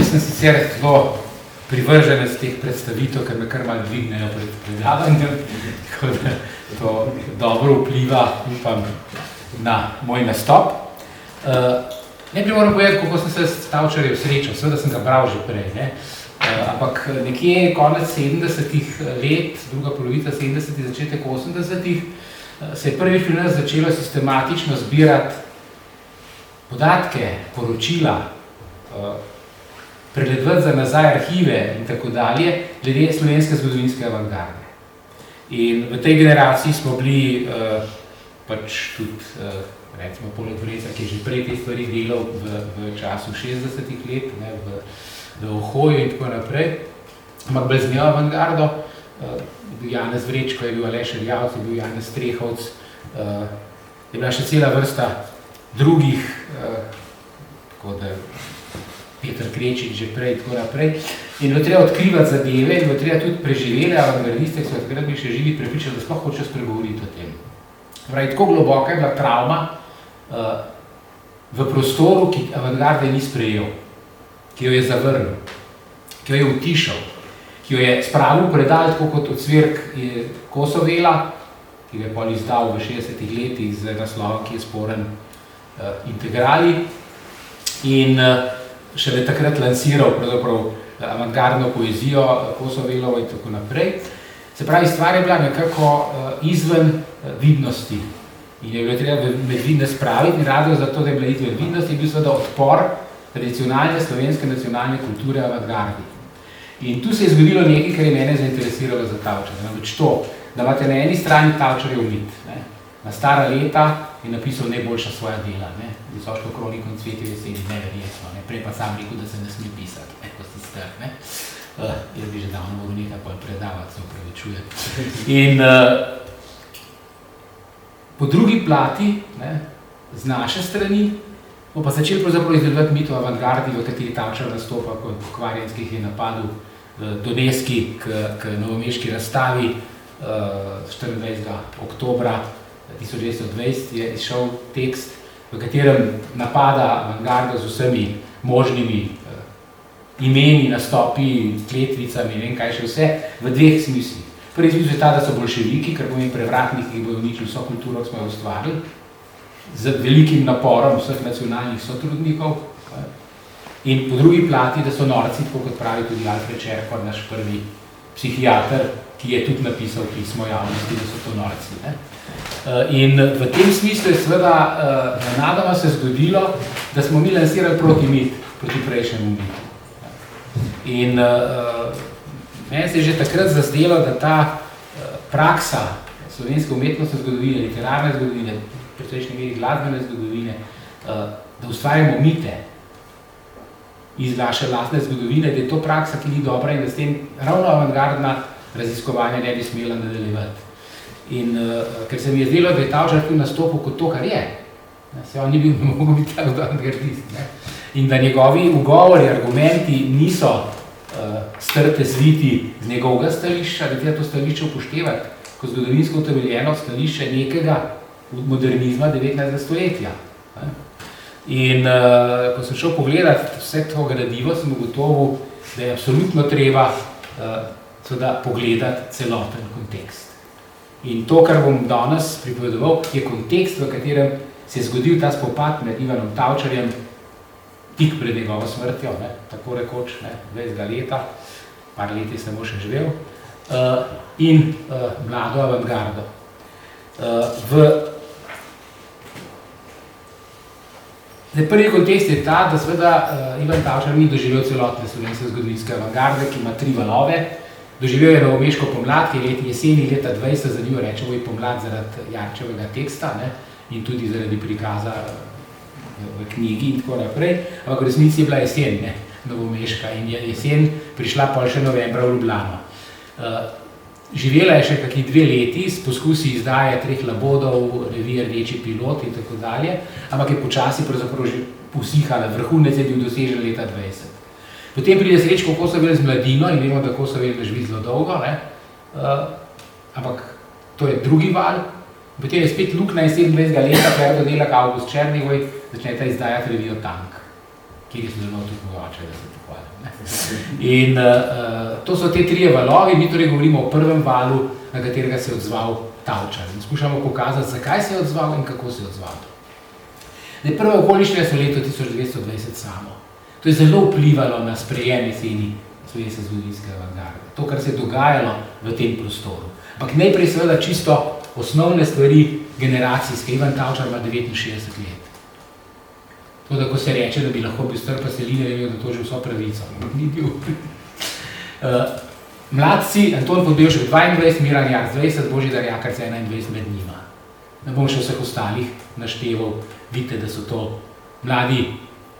sem sicer zelo privrženec teh predstavitev, ker me kar malo dvignejo pred predavanjem, tako da to dobro vpliva, upam, na moj nastop. Najprej moram povedati, kako sem se s Tavčarjem srečal, seveda sem ga bral že prej, ne? Ampak nekje konec 70-ih let, druga polovica 70-ih, začetek 80-ih, se je prvi pri nas začelo sistematično zbirati podatke, poročila, pregledovati za nazaj arhive in tako dalje, glede slovenske zgodovinske avantgarde. In v tej generaciji smo bili pač tudi, recimo, poleg Vreca, ki je že prej te stvari delal v času 60-ih let, ne, v Ohoju in tako naprej, ampak brez njo avantgardo, je bil Janez Vrečko, je bil Aleš Erjavc, je bil Janez Strehovc, je bila še cela vrsta drugih, tako da Peter Krečič že prej, tako naprej. In bilo treba odkrivati zadeve in bilo treba tudi preživele avantgardiste, ki so takrat bili še živi, prepričali, da sploh hoče spregovoriti o tem. Pravi, tako globoka je bila travma v prostoru, ki avantgarde ni sprejel, ki jo je zavrnil, ki jo je utišal, ki jo je spravil predal, tako kot Ocvirk Kosovela, ki ga je pol izdal v 60-ih letih z naslovom, ki je sporen Integrali, in šele takrat lansiral pravzaprav avantgardno poezijo Kosovelovo in tako naprej. Se pravi, stvar je bila nekako izven vidnosti in je bilo treba med vidnost spraviti in razlog za to, da je bila izven vidnosti, je bil seveda odpor tradicionalne slovenske nacionalne kulture avantgardi. In tu se je zgodilo nekaj, kar je mene zainteresiralo za Tavčarja. Namreč to, da imate na eni strani Tavčarjev mit, ne? Na stara leta je napisal najboljša svoja dela, ne? Visoško kroniko in Cvetje jeseni, neverjetno, ne? Prej pa sam rekel, da se ne sme pisati, ne? Ko si star, ne? Jaz bi že davno mogo nekaj pol predavati, se opravičujem. In po drugi plati, ne, z naše strani, bo pa začel pravzaprav izdelovati mit o avantgardi, v kateri Tavčar nastopa kot Pokvarjenec, ki jih je napadel Doneski k novomeški razstavi 24. oktobra 1920 je izšel tekst, v katerem napada avantgardo z vsemi možnimi imeni, nastopi, kletvicami, ne vem kaj še vse, v dveh smislih. Prvi smisel je ta, da so bolševiki, kar pomeni prevratniki, ki bodo uničili vso kulturo, ki smo jo ustvarili, z velikim naporom vseh nacionalnih sotrudnikov. In po drugi plati, da so norci, tako kot pravi tudi Alfred Čerkor, naš prvi psihiater, ki je tudi napisal pismo javnosti, da so to norci. Ne? In v tem smislu je seveda nenadoma se zgodilo, da smo mi lansirali protimit, proti prejšnjemu mitu. In meni se je že takrat zazdelo, da ta praksa slovenske umetnostne zgodovine, literarne zgodovine, v prejšnji meri glasbene zgodovine, da ustvarjamo mite iz naše lastne zgodovine, da je to praksa, ki ni dobra in da s tem ravno avantgardna raziskovanja ne bi smela nadaljevati. In ker se mi je zdelo, da je Tavčar tu nastopil kot to, kar je, se on ni bil mogel biti tako avantgardist, in da njegovi ugovori, argumenti niso strte zviti z njegovega stališča, da treba to stališče upoštevati kot zgodovinsko utemeljeno stališče nekega modernizma 19. stoletja. In ko sem šel pogledati vse to gradivo, sem ugotovil, da je absolutno treba pogledati celoten kontekst. In to, kar bom danes pripovedoval, je kontekst, v katerem se je zgodil ta spopad med Ivanom Tavčarjem tik pred njegovo smrtjo, ne, tako rekoč, ne, 20 leta, par let je samo še živel, in mlado avantgardo. Prvi kontekst je ta, da seveda Ivan Tavčar ni doživel celotne slovenske zgodovinske avantgarde, ki ima 3 valove. Doživel je novomeško pomlad, ki je jeseni leta 20, za njo rečemo je pomlad zaradi Jarčevega teksta, ne, in tudi zaradi prikaza v knjigi in tako naprej, ampak v resnici je bila jesen, ne, novomeška, in je jesen prišla pol še novembra v Ljubljano. Živela je še kakšni 2 leti s poskusi izdaje 3 labodov, revije Rdeči pilot in tako dalje, ampak je počasi pravzaprav že usihala, vrhunec je bil dosežen leta 20. Potem pride Srečko Kosovel z Mladino in vemo, da Kosovel ne živi zelo dolgo, ne? Ampak to je drugi val. Potem je spet Lukna in 27. leta, Ferdo Delak, August Černigoj, začneta izdajati revijo Tank, kjer je sodeloval tudi oče, da se pohvalim. In to so te 3 valovi, mi torej govorimo o prvem valu, na katerega se je odzval Tavčar. In skušamo pokazati, zakaj se je odzval in kako se je odzval. Prve okoliščine so leto 1920 samo. To je zelo vplivalo na sprejem jeseni slovenske zgodovinske avantgarde. To, kar se je dogajalo v tem prostoru. Ampak najprej seveda čisto osnovne stvari generacijske. Ivan Tavčar ima 69 let. To, da ko se reče, da bi lahko bil star pa Seliner, je imel, da to že vso pravico. Ni bil. Mladci, Anton Podbevšek 22, Miran Jarc 20, Božidar Jakarc 21 med njima. Ne bom še vseh ostalih našteval, vidite, da so to mladi,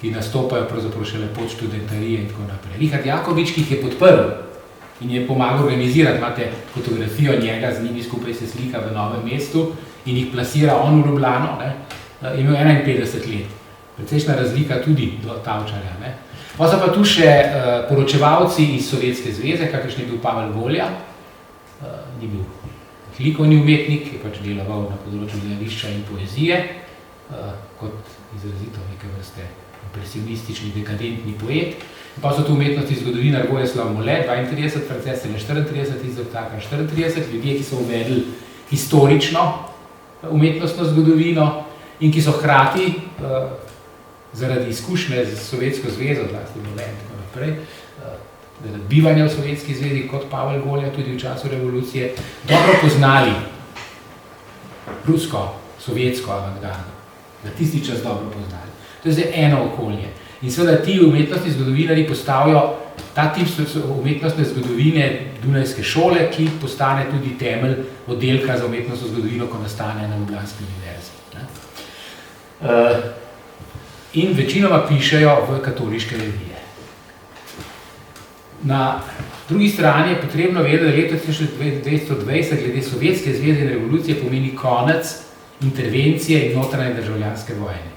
ki nastopajo pravzaprav šele pod študentarije in tako naprej. Richard Jakovič, ki jih je podprl in je pomagal organizirati, imate fotografijo njega, z njimi skupaj se slika v Novem mestu in jih plasira on v Ljubljano, je imel 51 let. Precejšnja razlika tudi do Tavčarja. Pa so pa tu še poročevalci iz Sovjetske zveze, kakršen je bil Pavel Volja, ni bil likovni umetnik, je pač deloval na področju gledališča in poezije, kot izrazito neke vrste impresionistični, dekadentni poet. Pa so tu umetnosti zgodovinar Vojeslav Mole, 32, Frances Sele 34, Iztok Takar 34, ljudje, ki so uvedli historično umetnostno zgodovino in ki so hkrati zaradi izkušnje z Sovjetsko zvezo, zlasti Mole in tako naprej, bivanja v Sovjetski zvezi kot Pavel Volja tudi v času revolucije, dobro poznali rusko, sovjetsko avantgardo, da tisti čas dobro poznali. To je zdaj eno okolje. In seveda ti umetnostni zgodovinari postavijo ta tip umetnostne zgodovine Dunajske šole, ki postane tudi temelj oddelka za umetnostno zgodovino, ko nastane na Ljubljanski univerzi. In večinoma pišejo v katoliške revije. Na drugi strani je potrebno vedeti, da leto 1920 glede Sovjetske zveze in revolucije pomeni konec intervencije in notranje državljanske vojne.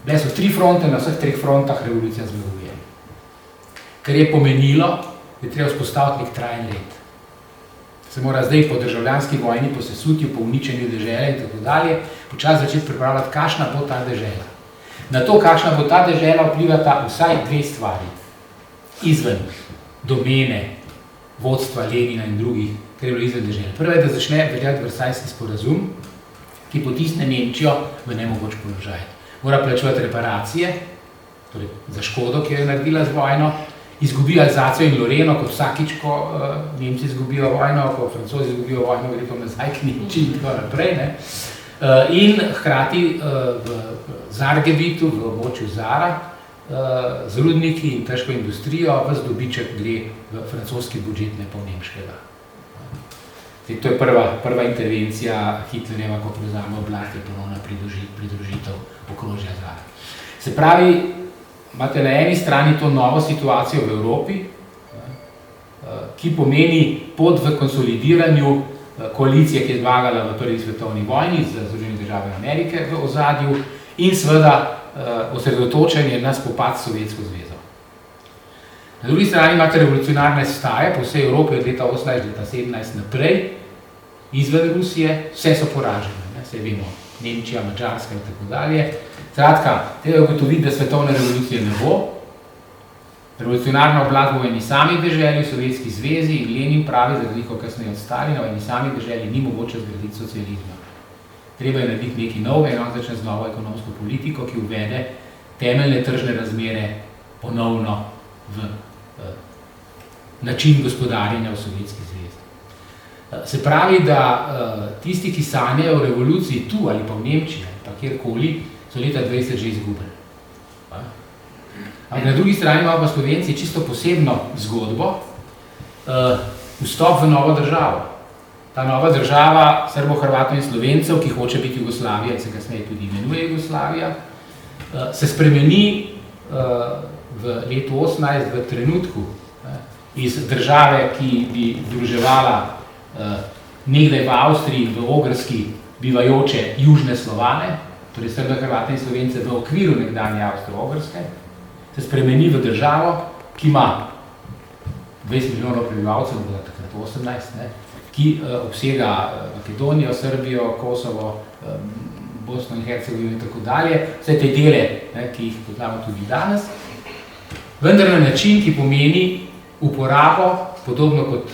Bile so 3 fronte, na vseh 3 frontah revolucija zmaguje. Kar je pomenilo, da je treba vzpostaviti nek trajen red. Se mora zdaj po državljanski vojni, po sesutju, po uničenju dežele in tako dalje, počasi začeti pripravljati, kakšna bo ta dežela. Na to, kakšna bo ta dežela, vplivata vsaj 2 stvari. Izven domene vodstva Lenina in drugih, kar je bilo izven dežele. Prva je, da začne veljati Versajski sporazum, ki potisne Nemčijo v nemogoč položaj. Mora plačevati reparacije, torej za škodo, ki jo je naredila z vojno, izgubi Alzacijo in Loreno, kot vsakič, ko Nemci izgubijo vojno, ko Francozi izgubijo vojno, verjetno nazaj k Nemčiji in tako naprej. In hkrati v Zargebitu, v območju Zara, z rudniki in težko industrijo, ves dobiček gre v francoski budžet, ne pa v nemškega. To je prva intervencija Hitlerjeva, ko prevzame oblast, je ponovna pridružitev okrožja Zara. Se pravi, imate na eni strani to novo situacijo v Evropi, ki pomeni pot v konsolidiranju koalicije, ki je zmagala v prvi svetovni vojni z Združenimi državami Amerike v ozadju in seveda osredotočenje na spopad s Sovjetsko zvezo. Na drugi strani imate revolucionarne staje po vsej Evropi od leta 18, leta 17 naprej, izven Rusije, vse so poražene, vse vemo, Nemčija, Madžarska in tako dalje. Skratka, treba ugotoviti, da svetovne revolucije ne bo. Revolucionarna oblast bo v eni sami deželi, v Sovjetski zvezi, in Lenin pravi, za razliko kasneje od Stalina, v eni sami deželi ni mogoče zgraditi socializma. Treba je narediti nekaj novega in on začne z novo ekonomsko politiko, ki uvede temeljne tržne razmere ponovno v način gospodarjenja v Sovjetski zvezi. Se pravi, da tisti, ki sanjajo o revoluciji tu ali pa v Nemčiji ali pa kjerkoli, so leta 20 že izgubili. Ampak na drugi strani imamo pa Slovenci čisto posebno zgodbo, vstop v novo državo. Ta nova država Srbov, Hrvatov in Slovencev, ki hoče biti Jugoslavija, se kasneje tudi imenuje Jugoslavija, se spremeni v letu 18 v trenutku iz države, ki bi združevala nekdaj v Avstriji, v Ogrski, bivajoče južne Slovane, torej Srbe, Hrvate in Slovence v okviru nekdanje Avstro-Ogrske, se spremeni v državo, ki ima 20 milijonov prebivalcev, bila takrat 18, ki obsega Makedonijo, Srbijo, Kosovo, Bosno in Hercegovino in tako dalje, vse te dele, ne, ki jih poznamo tudi danes, vendar na način, ki pomeni uporabo, podobno kot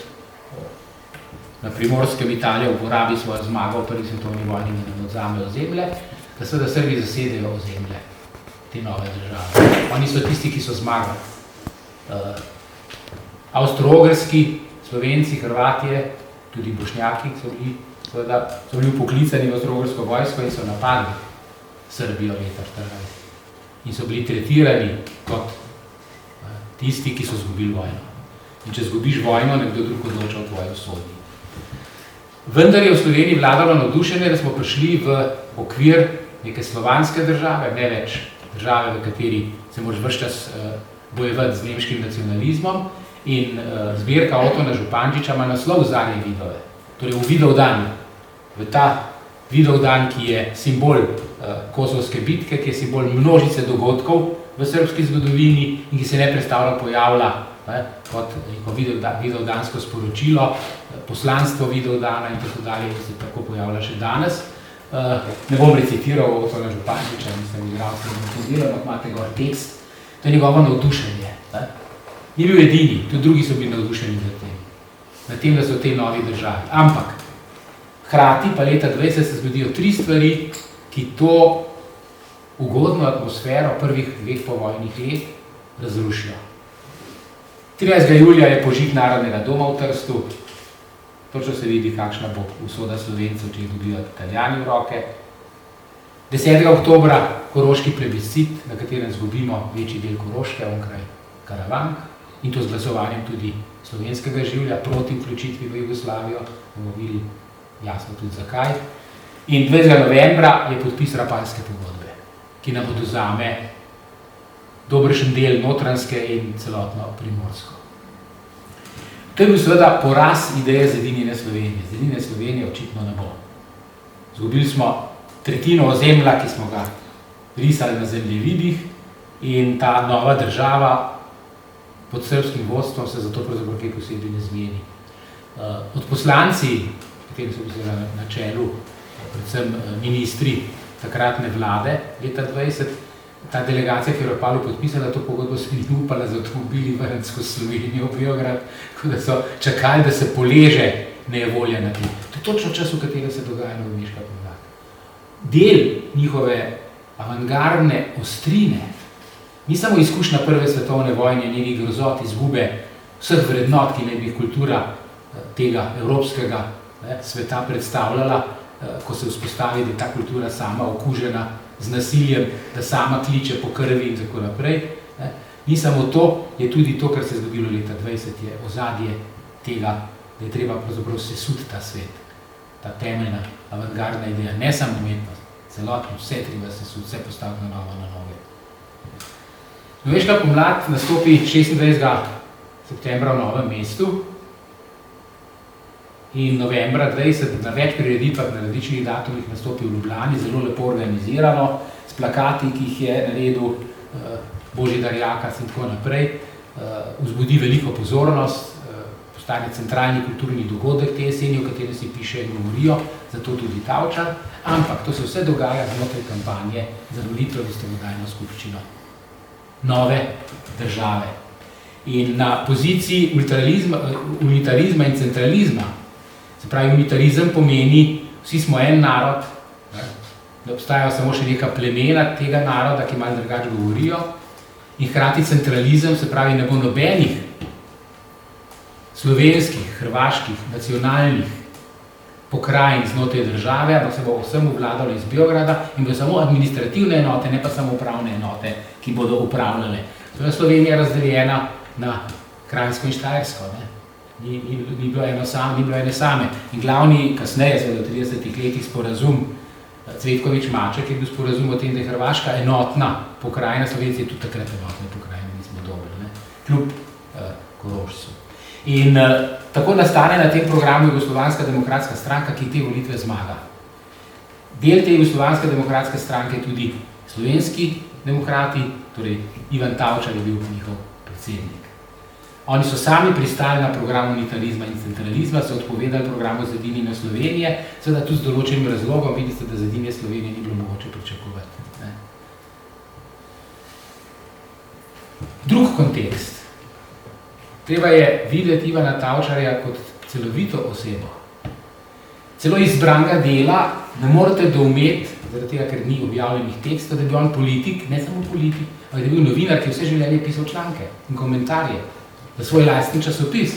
na Primorskem Italija uporabi svojo zmago v prvi svetovni vojni, da nam odzamejo ozemlje, da seveda Srbi zasedejo ozemlje te nove države. Oni so tisti, ki so zmagali. Avstro-Ogrski, Slovenci, Hrvatije, tudi Bošnjaki so bili poklicani v Avstro-Ogrsko vojsko in so napadli Srbijo leta 14. In so bili tretirani kot tisti, ki so izgubili vojno. In če izgubiš vojno, nekdo drug odloča o tvoji usodi. Vendar je v Sloveniji vladalo navdušenje, da smo prišli v okvir neke slovanske države, ne več države, v kateri se moraš ves čas bojevati z nemškim nacionalizmom, in zbirka Otona Župančiča ima naslov Zadnje Vidove. Torej v Vidovdan, v ta Vidovdan, ki je simbol Kosovske bitke, ki je simbol množice dogodkov v srbski zgodovini in ki se neprestavno pojavlja kot neko vidovdansko sporočilo, poslanstvo Vidovdana in tako dalje, ki se tako pojavlja še danes. Ne bom recitiral Otona Župančiča, nisem igral, ampak imate gor tekst. To je njegovo navdušenje. Ni bil edini, tudi drugi so bili navdušeni na tem, da so v tej novi državi. Ampak, hkrati pa leta 20 se zgodijo 3 stvari, ki to ugodno atmosfero prvih 2 povojnih let razrušijo. 13. julija je požig Narodnega doma v Trstu, točno se vidi, kakšna bo usoda Slovencev, če jih dobijo Italijani v roke. 10. oktobra koroški plebiscit, na katerem izgubimo večji del Koroške onkraj Karavank, in to z glasovanjem tudi slovenskega življa proti vključitvi v Jugoslavijo, bomo videli jasno tudi zakaj. In 20. novembra je podpis Rapalske pogodbe, ki nam odvzame dobršen del Notranjske in celotno Primorsko. To je bil seveda poraz ideje zedinjene Slovenije. Zedinjene Slovenije očitno ne bo. Zgubili smo tretjino ozemlja, ki smo ga risali na zemljevidih, in ta nova država pod srbskim vodstvom se zato pravzaprav kaj posebej ne zmeni. Odposlanci, kateri so bili na čelu, predvsem ministri takratne vlade leta 20, ta delegacija, ki je v Rapalu podpisala to pogodbo, se ni upala za avtomobili vrniti skozi Slovenijo v Beograd, tako da so čakali, da se poleže nejevolja na tem. To je točno čas, v katerem se dogaja novomeška pomlad. Del njihove avantgardne ostrine ni samo izkušnja prve svetovne vojne, nekih grozot, izgube vseh vrednot, ki naj bi kultura tega evropskega sveta predstavljala, ko se vzpostavi, da je ta kultura sama okužena z nasiljem, da sama kliče po krvi in tako naprej. Ni samo to, je tudi to, kar se je zgodilo leta 20, je ozadje tega, da je treba pravzaprav sesuti ta svet, ta temeljna avantgardna ideja, ne samo umetnost, celotno, vse treba sesuti, vse postaviti na noge. Novomeška pomlad nastopi 26. septembra v Novem mestu in novembra 20 na več prireditvah na različnih datumih nastopi v Ljubljani, zelo lepo organizirano, s plakati, ki jih je naredil Božidar Jakac in tako naprej, vzbudi veliko pozornost, postane centralni kulturni dogodek te jeseni, o katerem si piše in govorijo, zato tudi Tavčar, ampak to se vse dogaja znotraj kampanje za volitve v starodajno skupščino nove države. In na poziciji unitarizma in centralizma, se pravi, unitarizem pomeni, vsi smo en narod, da obstajajo samo še neka plemena tega naroda, ki malo drugače govorijo, in hkrati centralizem, se pravi, ne bo nobenih slovenskih, hrvaških, nacionalnih pokrajin znotraj države, ampak se bo vsem vladalo iz Beograda in bo samo administrativne enote, ne pa samo upravne enote, ki bodo upravljale. Torej, Slovenija je razdeljena na Kranjsko in Štajersko, ni bilo ene same. In glavni, kasneje, v 30 letih sporazum Cvetković-Maček je bil sporazum o tem, da je Hrvaška enotna pokrajina, Slovenci je tudi takrat enotne pokrajine, nismo dobili, kljub Korošcu. In tako nastane na tem programu Jugoslovanska demokratska stranka, ki te volitve zmaga. Del te Jugoslovanske demokratske stranke je tudi slovenski demokrati, torej Ivan Tavčar je bil njihov predsednik. Oni so sami pristali na program unitarizma in centralizma, so odpovedali programu zedinjenja Slovenije, seveda tudi z določenim razlogom, vidite, da zedinjenje Slovenije ni bilo mogoče pričakovati. Ne. Drug kontekst. Treba je videti Ivana Tavčarja kot celovito osebo. Celo izbranega dela ne morete doumeti, zaradi tega, ker ni objavljenih tekstov, da bi on politik, ne samo politik, ampak da bi bil novinar, ki vse življenje pisal članke in komentarje za svoj lastni časopis,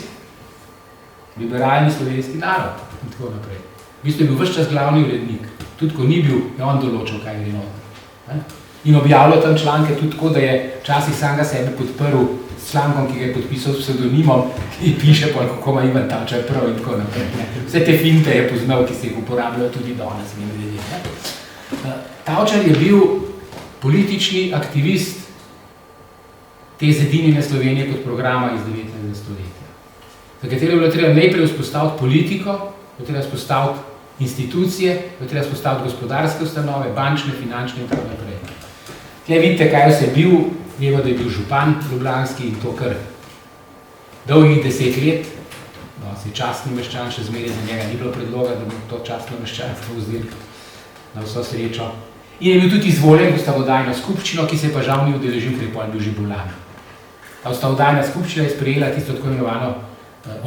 liberalni slovenski narod in tako naprej. V bistvu je bil ves čas glavni urednik, tudi ko ni bil, je on določil, kaj gre noter. In objavljal tam članke tudi tako, da je včasih samega sebe podprl s člankom, ki ga je podpisal s pseudonimom, ki piše pol, kako ima Ivan Tavčar prav in tako naprej. Vse te finte je poznal, ki se jih uporabljajo tudi danes. Tavčar je bil politični aktivist te zedinjene Slovenije kot programa iz 19. stoletja, za katero je bilo treba najprej vzpostaviti politiko, je treba vzpostaviti institucije, je treba vzpostaviti gospodarske ustanove, bančne, finančne in tako naprej. Tukaj vidite, kaj vse je bil, vemo, da je bil župan ljubljanski in to kar dolgih 10 let, no, si častni meščan, še zmeraj za njega ni bilo predloga, da bi to častno meščanstvo vzeli na vso srečo. In je bil tudi izvoljen v ustavodajno skupščino, ki se je pa žal ni udeležil, ker je bil že bolan. Ta ustavodajna skupščina je sprejela tisto tako imenovano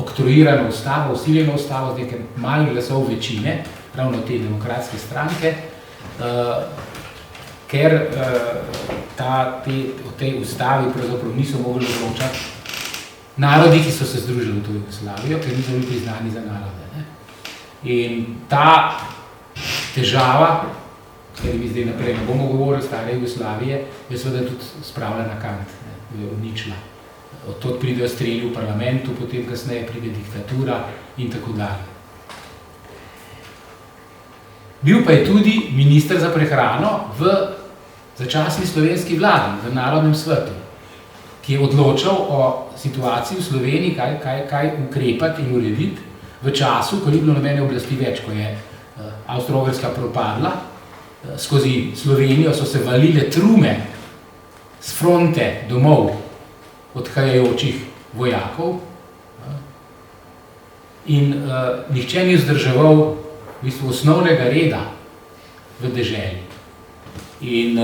oktroirano ustavo, usiljeno ustavo, z nekaj malih glasov večine, ravno te demokratske stranke, ker v tej ustavi pravzaprav niso mogli odločati narodi, ki so se združili v to Jugoslavijo, ker niso bili priznani za narode. Ne? In ta težava, s katerimi zdaj naprej ne bomo govorili, stare Jugoslavije, je seveda tudi spravila na kant, je uničila. Odtod pridejo streli v parlamentu, potem kasneje pride diktatura in tako dalje. Bil pa je tudi minister za prehrano v začasni slovenski vladi, v Narodnem svetu, ki je odločal o situaciji v Sloveniji, kaj ukrepati in urediti v času, ko ni bilo nobene oblasti več, ko je Avstro-Ogrska propadla. Skozi Slovenijo so se valile trume z fronte domov odhajajočih vojakov in nihče ni vzdrževal v bistvu osnovnega reda v deželi. In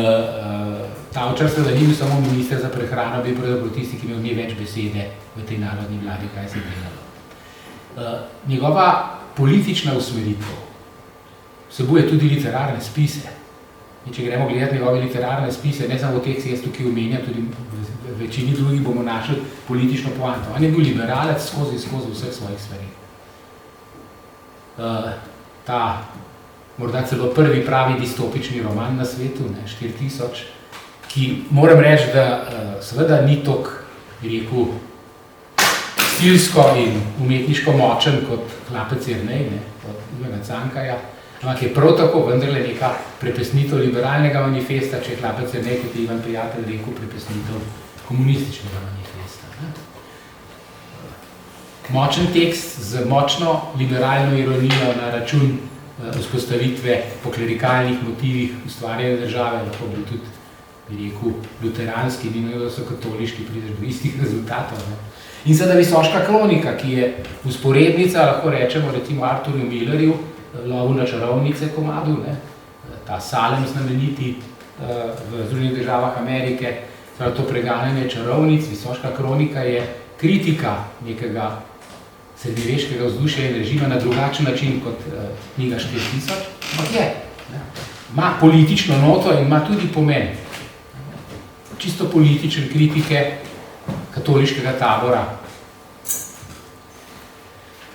Tavčar seveda ni bil samo minister za prehrano, bil pravzaprav tisti, ki imel več besede v tej narodni vladi, kaj se je delalo. Njegova politična usmeritev vsebuje tudi literarne spise. In če gremo gledati njegove literarne spise, ne samo teh, ki jaz tukaj omenjam, tudi v večini drugih bomo našli politično poanto. On je bil liberalec skozi vseh svojih stvarih. Ta morda celo prvi pravi distopični roman na svetu, 4000, ki moram reči, da seveda ni toliko, bi rekel, stilsko in umetniško močen kot Hlapec Jernej, od Ivana Cankarja, ampak je prav tako vendarle neka prepesnitev liberalnega manifesta, če je Hlapec Jernej, kot je Ivan Prijatelj rekel, prepesnitev komunističnega manifesta. Močen tekst z močno liberalno ironijo na račun vzpostavitve po klerikalnih motivih ustvarjanja države, lahko bi tudi, bi rekel, luteranski, ni da so katoliški, prideš do istih rezultatov. In seveda Visoška kronika, ki je vzporednica, lahko rečemo, recimo Arturju Millerju, Lovu na čarovnice komadu, ta Salem znameniti v Združenih državah Amerike, to preganjanje čarovnic. Visoška kronika je kritika nekega srednjeveškega vzdušja in režima na drugačen način kot knjiga 4000, ampak je. Ima politično noto in ima tudi pomen čisto politične kritike katoliškega tabora.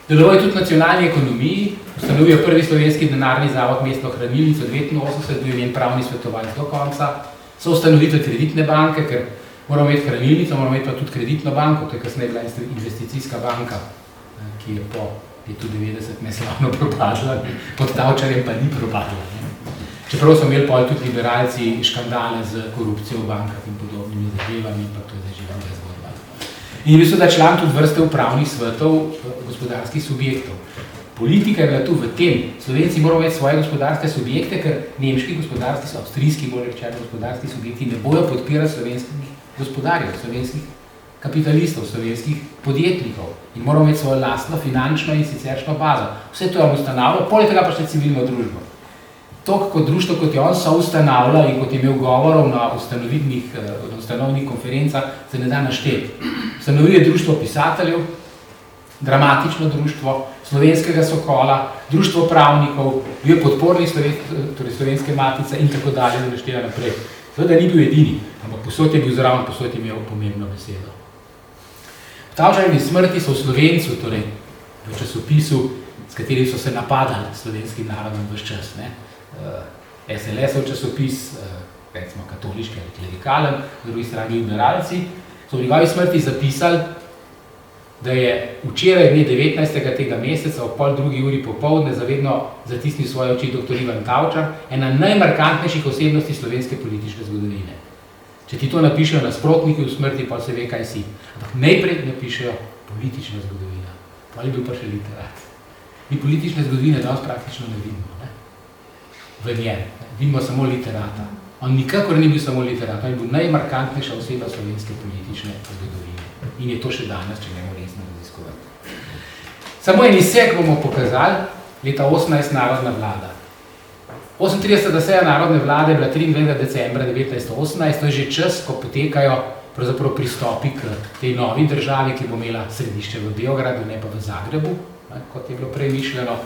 Deloval je tudi v nacionalni ekonomiji, ustanovil je prvi slovenski denarni zavod Mestno hranilnico 1989, bil je njen pravni svetovalec do konca, so ustanovitelj kreditne banke, ker moramo imeti hranilnico, moramo imeti pa tudi kreditno banko, to je kasneje bila investicijska banka, ki je po letu 90 neslavno propadla, pod Tavčarjem pa ni propadla. Čeprav so imeli pol tudi liberalci škandale z korupcijo v bankah in podobnimi zadevami, pa to je zdaj že druga zgodba. In je bil seveda član tudi vrste upravnih svetov gospodarskih subjektov. Politika je bila tu v tem. Slovenci moramo imeti svoje gospodarske subjekte, ker nemški gospodarski, avstrijski bolj rečeno gospodarski subjekti ne bojo podpirati slovenskih gospodarjev, slovenskih kapitalistov, slovenskih podjetnikov in moramo imeti svojo lastno finančno in siceršno bazo. Vse to je ustanavljal, poleg tega pa še civilno družbo. To, kot društvo, kot je on soustanavljal in kot je imel govorov na ustanovnih konferencah, se ne da našteti. Ustanovil je društvo pisateljev, dramatično društvo, slovenskega Sokola, društvo pravnikov, bil je podpornik torej Slovenske matice in tako dalje, da našteva naprej. Seveda ni bil edini, ampak posod je bil zraven, posod je imel pomembno besedo. V Tavčarjevi smrti so v Slovencu, torej v časopisu, s katerim so se napadali slovenskim narodom ves čas, SLS-ov časopis, recimo katoliški ali klerikalen, v drugi strani liberalci, so v njegovi smrti zapisali, da je včeraj dne 19. tega meseca ob 1:30 popoldne zavedno zatisnil svoje oči dr. Ivan Tavčar, ena najmarkantnejših osebnosti slovenske politične zgodovine. Če ti to napišejo nasprotniki v smrti, pa se ve, kaj si. Ampak najprej napišejo politična zgodovina. Pa je bil pa še literat. Mi politične zgodovine danes praktično ne vidimo. V njem. Vidimo samo literata. On nikakor ni bil samo literat, on je bil najmarkantnejša oseba slovenske politične zgodovine. In je to še danes, če gremo resno raziskovati. Samo en izsek bomo pokazali, leta 18 narodna vlada. 38. seja narodne vlade je bila 23. decembra 1918, to je že čas, ko potekajo pravzaprav pristopi k tej novi državi, ki bo imela središče v Beogradu, ne pa v Zagrebu, kot je bilo prej mišljeno.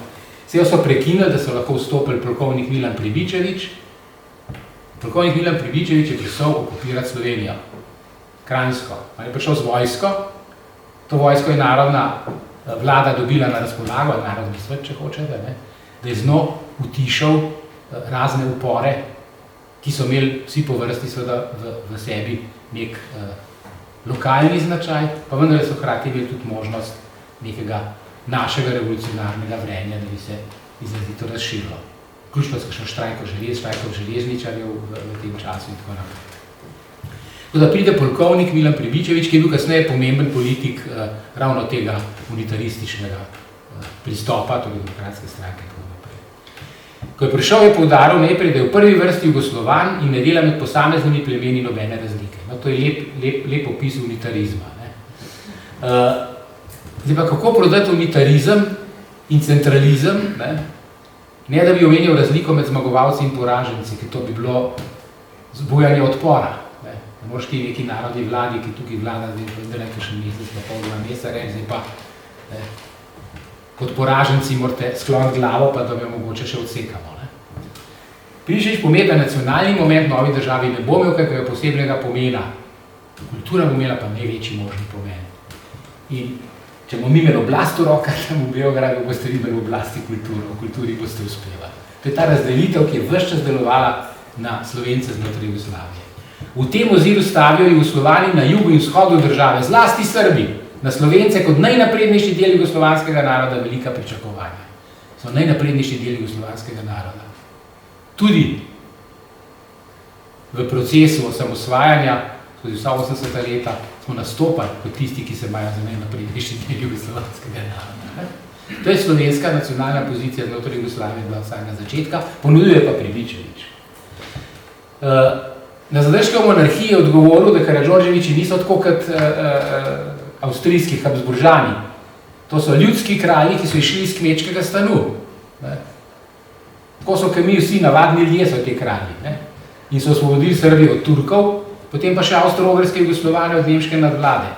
Sejo so prekinili, da so lahko vstopili polkovnik Milan Pribičevič. Polkovnik Milan Pribičevič je prišel okupirati Slovenijo. Kranjsko. On je prišel z vojsko, to vojsko je narodna vlada dobila na razpolago, narodni svet, če hočete, da je z njo utišal razne upore, ki so imeli vsi po vrsti seveda v sebi nek lokalni značaj, pa vendar so hkrati imeli tudi možnost nekega našega revolucionarnega vrenja, da bi se izrazito razširilo. Vključno s kakšno štrajkov železničarjev v tem času in tako naprej. Tako da pride polkovnik Milan Pribičevič, ki je bil kasneje pomemben politik ravno tega unitarističnega pristopa, torej demokratske stranke. Ko je prišel, je poudaril najprej, da je v prvi vrsti Jugoslovan in ne dela med posameznimi plemeni nobene razlike. No, to je lep opis unitarizma. Zdaj pa, kako prodati unitarizem in centralizem, ne da bi omenil razliko med zmagovalci in poraženci, ker to bi bilo zbujanje odpora. Ne moreš ti neki narodni vladi, ki tukaj vlada, zdaj nekaj še mesec, pa pol 2 meseca reči, zdaj pa kot poraženci morate skloniti glavo, pa da bi jo mogoče še odsekamo. Pribičevič pomeni, da nacionalni moment novi državi ne bo imel kakega posebnega pomena. Kultura bo imela pa največji možni pomen. In če bomo mi imeli oblast v rokah, tam v Beogradu, boste vi imeli oblasti kulturo, v kulturi boste uspevali. To je ta razdelitev, ki je ves čas delovala na Slovence znotraj Jugoslavije. V tem oziru stavijo Jugoslovani na jugu in vzhodu države, zlasti Srbi, na Slovence kot najnaprednejši del jugoslovanskega naroda velika pričakovanja. So najnaprednejši del jugoslovanskega naroda. Tudi v procesu osamosvajanja, skozi vsa 80. leta, smo nastopali kot tisti, ki se imajo za najnaprednejši del jugoslovanskega naroda. To je slovenska nacionalna pozicija znotraj Jugoslavije bila od samega začetka, ponuduje pa Pribičevič. Na zadržke monarhije je odgovoril, da Karađorđevići niso tako kot avstrijski Habsburžani. To so ljudski kralji, ki so išli iz kmečkega stanu. Tako so, ker mi vsi navadni ljudje so te kralji. In so osvobodili Srbijo od Turkov, potem pa še Avstro-Ogrske Jugoslovane od nemške nadvlade.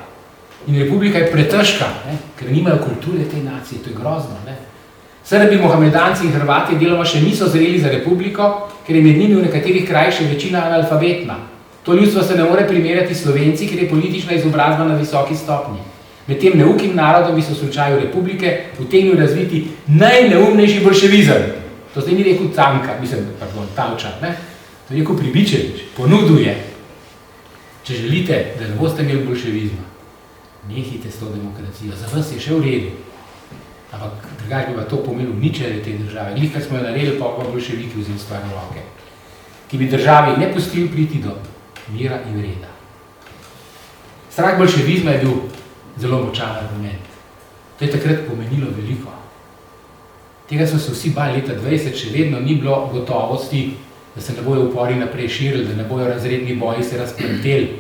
In republika je pretežka, ker nimajo kulture te nacije, to je grozno. Srbi, Mohamedanci in Hrvati deloma še niso zreli za republiko, ker je med njimi v nekaterih krajih še večina analfabetna. To ljudstvo se ne more primerjati Slovenci, ker je politična izobrazba na visoki stopnji. Med tem neukim narodom bi se v slučaju republike utegnil razviti najneumnejši bolševizem. To zdaj ni rekel Tavčar, to je rekel Pribičevič, ponuduje. Če želite, da ne boste imeli bolševizma, nehite s to demokracijo, za vas je še v redu. Ampak drugače bi pa to pomenilo ničenje te države. Glihkar smo jo naredili, pa bolševiki vzeli stvar v roke, ki bi državi ne pustili priti do mira in reda. Strah bolševizma je bil zelo močan argument. To je takrat pomenilo veliko. Tega so se vsi bali leta 20, še vedno ni bilo gotovosti, da se ne bojo upori naprej širili, da ne bojo razredni boji se razpleteli.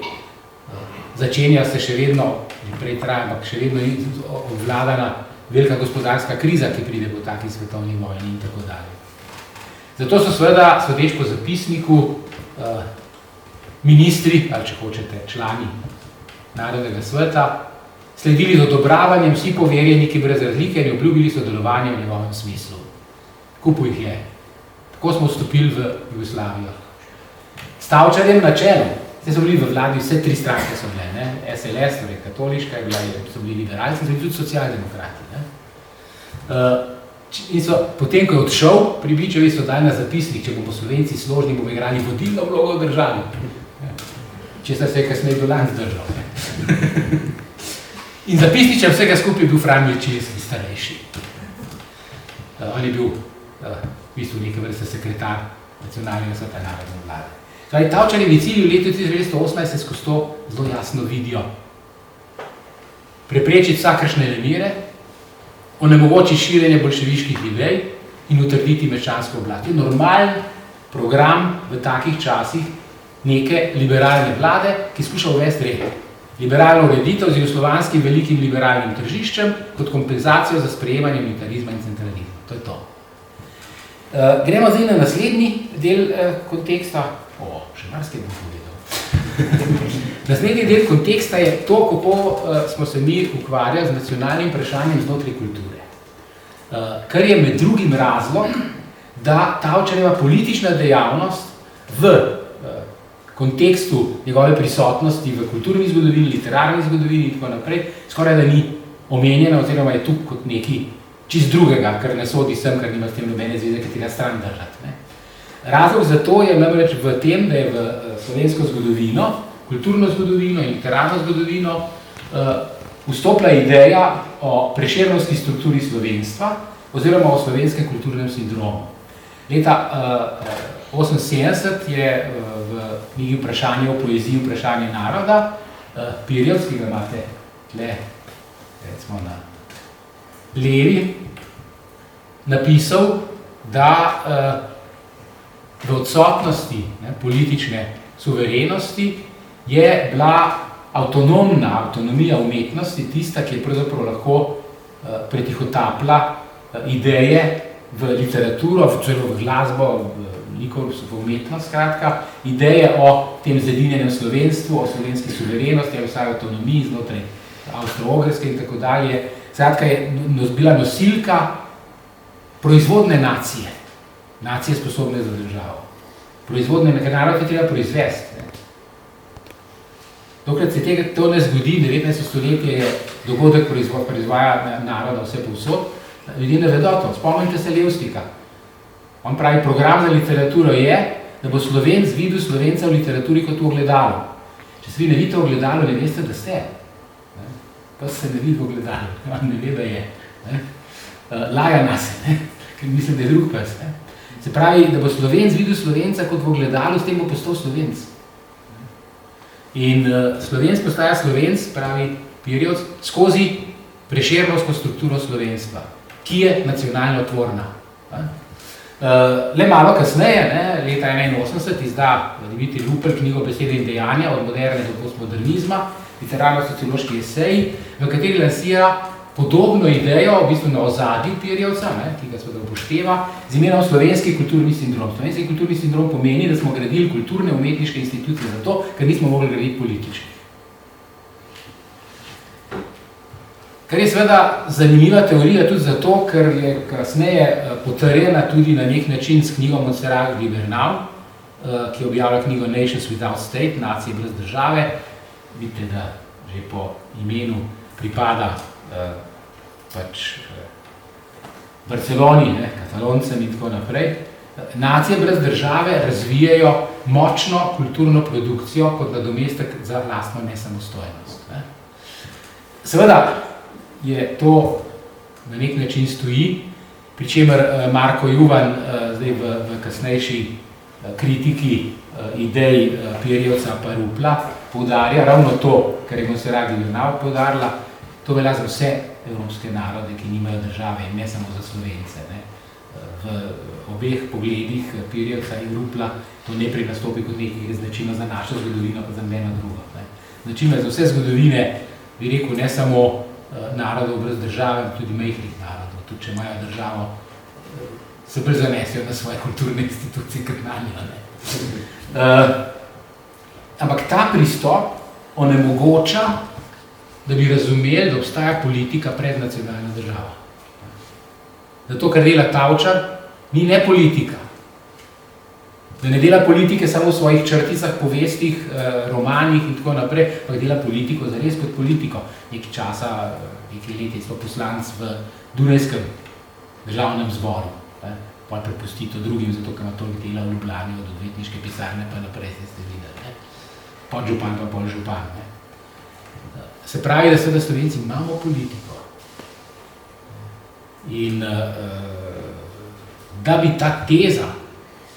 začenja se še vedno, že prej traja, ampak še vedno je obvladana velika gospodarska kriza, ki pride po taki svetovni vojni in tako dalje. Zato so seveda, sodeč po zapisniku, ministri, ali če hočete, člani Narodnega sveta, sledili z odobravanjem vsi poverjeniki brez razlike in obljubili sodelovanje v njegovem smislu. Kupu jih je. Tako smo vstopili v Jugoslavijo. S Tavčarjem na čelu, so bili v vladi, vse tri stranke so bile, ne? SLS, torej katoliška, so bili liberalci, so bili tudi socialdemokrati. Ne? In so, potem, ko je odšel, pri Bičevi so dali na zapisnik, če bomo Slovenci složni, bomo igrali vodilno vlogo v državi. Česar se je kasneje Dolan zdržal. In zapisničar vsega skupaj je bil Fran Milčinski, starejši. On je bil v bistvu neke vrste sekretar Nacionalnega sveta narodne vlade. Torej, Tavčarjevi cilji v letu 1918 se skozi to zelo jasno vidijo. Preprečiti vsakršne nemire, onemogočiti širjenje bolševiških idej in utrditi meščansko oblast. To je normalen program v takih časih neke liberalne vlade, ki skuša uvesti red. Liberalno ureditev z jugoslovanskim velikim liberalnim tržiščem kot kompenzacijo za sprejemanje unitarizma in centralizma. To je to. Gremo zdaj na naslednji del konteksta. Še marsikaj bom povedal. Naslednji del konteksta je to, kako smo se mi ukvarjali z nacionalnim vprašanjem znotraj kulture. Kar je med drugim razlog, da Tavčarjeva politična dejavnost v kontekstu njegove prisotnosti v kulturni zgodovini, literarni zgodovini in tako naprej, skoraj da ni omenjena, oziroma je tu kot neki čist drugega, kar ne sodi sem, ker nima s tem nobene zveze, katera stran držati. Ne? Razlog za to je namreč v tem, da je v slovensko zgodovino, kulturno zgodovino in literarno zgodovino vstopila ideja o prešernovski strukturi slovenstva oziroma o slovenskem kulturnem sindromu. Leta 1978 je v knjigi Vprašanje o poeziji, vprašanje naroda, Pirjevc, ki ga imate tle, recimo na levi, napisal, da v odsotnosti politične suverenosti je bila avtonomija umetnosti tista, ki je pravzaprav lahko pretihotapla ideje v literaturo, v glasbo, v umetnost, skratka, ideje o tem zedinjenem slovenstvu, o slovenski suverenosti, o vsaj avtonomiji znotraj Avstro-Ogrske in tako dalje. Skratka je bila nosilka proizvodne nacije. Nacije sposobne za državo. Proizvodne narod je treba proizvesti. Dokler se tega to ne zgodi, 19. stoletje je dogodek proizvaja naroda vse povsod, ljudje ne vedo to. Spomnite se Levstika. On pravi, program za literaturo je, da bo Slovenc videl Slovenca v literaturi kot v ogledalu. Če se vi ne vidite v ogledalu, ne veste, da ste. Pa se ne vidi v ogledalu, on ne ve, da je. Laja nas, ker mislim, da je drug pes. Se pravi, da bo Slovenc videl Slovenca kot v ogledalu, s tem bo postal Slovenc. In Slovenc postaja Slovenc, pravi Pirjevc, skozi prešernovsko strukturo slovenstva, ki je nacionalno tvorna. Le malo kasneje, leta 1981, izda Dimitrij Rupel knjigo Besede in dejanja od moderne do postmodernizma, literarno-sociološki eseji, v kateri lansira podobno idejo, v bistvu na ozadju Pirjevca, ki ga seveda upošteva, z imenom slovenski kulturni sindrom. Slovenski kulturni sindrom pomeni, da smo gradili kulturne umetniške institucije zato, ker nismo mogli graditi politični. Kar je seveda zanimiva teorija tudi zato, ker je kasneje potrjena tudi na nek način s knjigo Montserrat Gibernau, ki je objavila knjigo Nations Without State, nacije brez države. Vidite, da že po imenu pripada Barceloni, Kataloncem in tako naprej. Nacije brez države razvijajo močno kulturno produkcijo kot nadomestek za lastno nesamostojnost. Seveda je to na nek način stoji, pri čemer Marko Juvan zdaj v kasnejši kritiki idej Pirjevca pa Rupla poudarja ravno to, kar je Montserrat Gibernau poudarila. To velja za vse evropske narode, ki nimajo države, in ne samo za Slovence. V obeh pogledih Pirjevca in Rupla to ne nastopi kot nekaj značilno za našo zgodovino, pa za nobeno drugo. značilna za vse zgodovine, bi rekel, ne samo narodov brez države, tudi majhnih narodov. Tudi če imajo državo, se bolj zanesijo na svoje kulturne institucije, kot na njo. Ampak ta pristop onemogoča, da bi razumeli, da obstaja politika pred nacionalna država. Zato, kar dela Tavčar, ni ne politika. Da ne dela politike samo v svojih črticah, povestih, romanih in tako naprej, pa dela politiko zares kot politiko. Nekaj časa, nekaj let je poslanc v Dunajskem državnem zboru. Pol prepusti to drugim, zato ker ima toliko dela v Ljubljani od odvetniške pisarne, pa naprej ste videli. Podžupan pa polžupan. Se pravi, da seveda Slovenci imamo politiko. In da bi ta teza